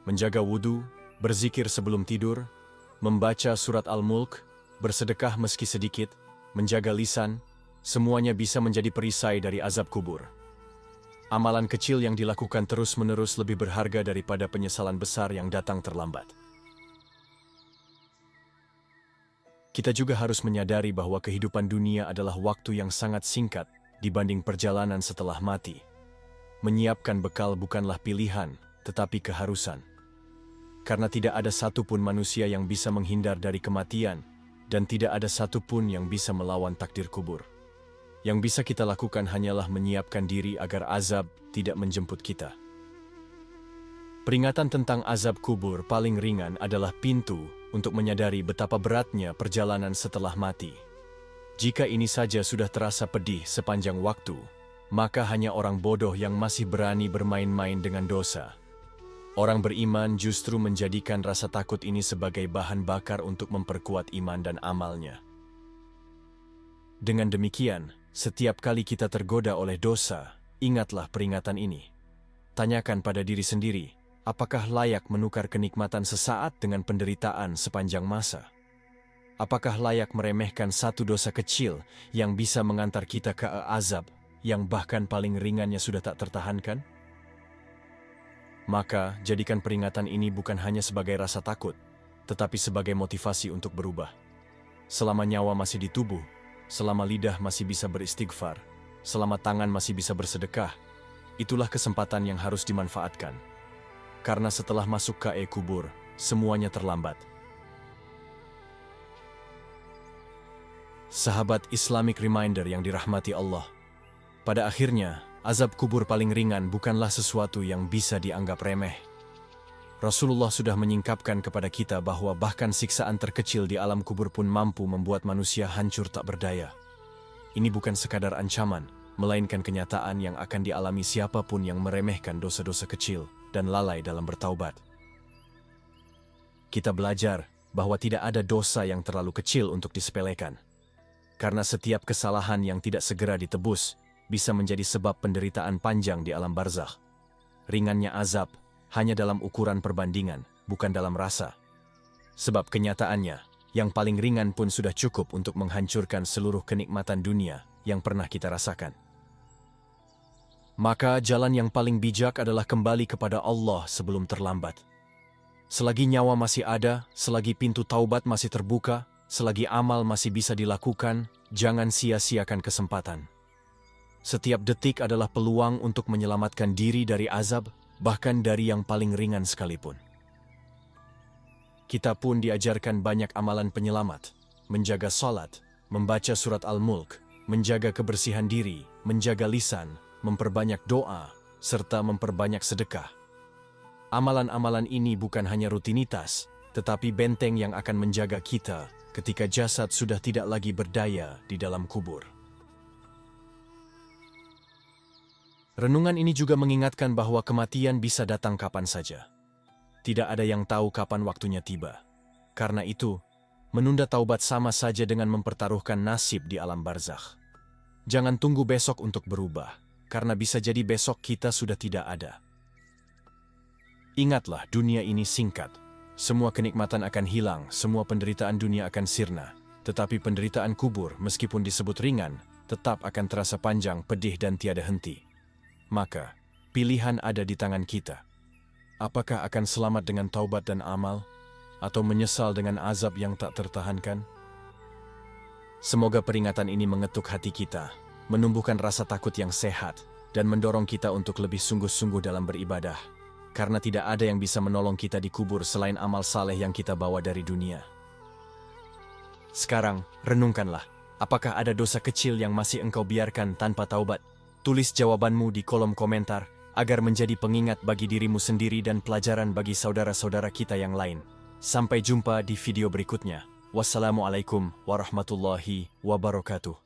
Menjaga wudhu, berzikir sebelum tidur, membaca surat Al-Mulk, bersedekah meski sedikit, menjaga lisan, semuanya bisa menjadi perisai dari azab kubur. Amalan kecil yang dilakukan terus-menerus lebih berharga daripada penyesalan besar yang datang terlambat. Kita juga harus menyadari bahwa kehidupan dunia adalah waktu yang sangat singkat dibanding perjalanan setelah mati. Menyiapkan bekal bukanlah pilihan, tetapi keharusan. Karena tidak ada satupun manusia yang bisa menghindar dari kematian, dan tidak ada satupun yang bisa melawan takdir kubur. Yang bisa kita lakukan hanyalah menyiapkan diri agar azab tidak menjemput kita. Peringatan tentang azab kubur paling ringan adalah pintu untuk menyadari betapa beratnya perjalanan setelah mati. Jika ini saja sudah terasa pedih sepanjang waktu, maka hanya orang bodoh yang masih berani bermain-main dengan dosa. Orang beriman justru menjadikan rasa takut ini sebagai bahan bakar untuk memperkuat iman dan amalnya. Dengan demikian, setiap kali kita tergoda oleh dosa, ingatlah peringatan ini. Tanyakan pada diri sendiri, apakah layak menukar kenikmatan sesaat dengan penderitaan sepanjang masa? Apakah layak meremehkan satu dosa kecil yang bisa mengantar kita ke azab yang bahkan paling ringannya sudah tak tertahankan? Maka, jadikan peringatan ini bukan hanya sebagai rasa takut, tetapi sebagai motivasi untuk berubah. Selama nyawa masih di tubuh, selama lidah masih bisa beristighfar, selama tangan masih bisa bersedekah, itulah kesempatan yang harus dimanfaatkan. Karena setelah masuk ke kubur, semuanya terlambat. Sahabat Islamic Reminder yang dirahmati Allah, pada akhirnya, azab kubur paling ringan bukanlah sesuatu yang bisa dianggap remeh. Rasulullah sudah menyingkapkan kepada kita bahwa bahkan siksaan terkecil di alam kubur pun mampu membuat manusia hancur tak berdaya. Ini bukan sekadar ancaman, melainkan kenyataan yang akan dialami siapapun yang meremehkan dosa-dosa kecil dan lalai dalam bertaubat. Kita belajar bahwa tidak ada dosa yang terlalu kecil untuk disepelekan. Karena setiap kesalahan yang tidak segera ditebus bisa menjadi sebab penderitaan panjang di alam barzakh. Ringannya azab hanya dalam ukuran perbandingan, bukan dalam rasa. Sebab kenyataannya, yang paling ringan pun sudah cukup untuk menghancurkan seluruh kenikmatan dunia yang pernah kita rasakan. Maka jalan yang paling bijak adalah kembali kepada Allah sebelum terlambat. Selagi nyawa masih ada, selagi pintu taubat masih terbuka, selagi amal masih bisa dilakukan, jangan sia-siakan kesempatan. Setiap detik adalah peluang untuk menyelamatkan diri dari azab, bahkan dari yang paling ringan sekalipun. Kita pun diajarkan banyak amalan penyelamat, menjaga salat, membaca surat Al-Mulk, menjaga kebersihan diri, menjaga lisan, memperbanyak doa, serta memperbanyak sedekah. Amalan-amalan ini bukan hanya rutinitas, tetapi benteng yang akan menjaga kita ketika jasad sudah tidak lagi berdaya di dalam kubur. Renungan ini juga mengingatkan bahwa kematian bisa datang kapan saja. Tidak ada yang tahu kapan waktunya tiba. Karena itu, menunda taubat sama saja dengan mempertaruhkan nasib di alam barzakh. Jangan tunggu besok untuk berubah, karena bisa jadi besok kita sudah tidak ada. Ingatlah, dunia ini singkat. Semua kenikmatan akan hilang, semua penderitaan dunia akan sirna. Tetapi penderitaan kubur, meskipun disebut ringan, tetap akan terasa panjang, pedih, dan tiada henti. Maka, pilihan ada di tangan kita. Apakah akan selamat dengan taubat dan amal, atau menyesal dengan azab yang tak tertahankan? Semoga peringatan ini mengetuk hati kita, menumbuhkan rasa takut yang sehat, dan mendorong kita untuk lebih sungguh-sungguh dalam beribadah. Karena tidak ada yang bisa menolong kita di kubur selain amal saleh yang kita bawa dari dunia. Sekarang, renungkanlah, apakah ada dosa kecil yang masih engkau biarkan tanpa taubat? Tulis jawabanmu di kolom komentar, agar menjadi pengingat bagi dirimu sendiri dan pelajaran bagi saudara-saudara kita yang lain. Sampai jumpa di video berikutnya. Wassalamualaikum warahmatullahi wabarakatuh.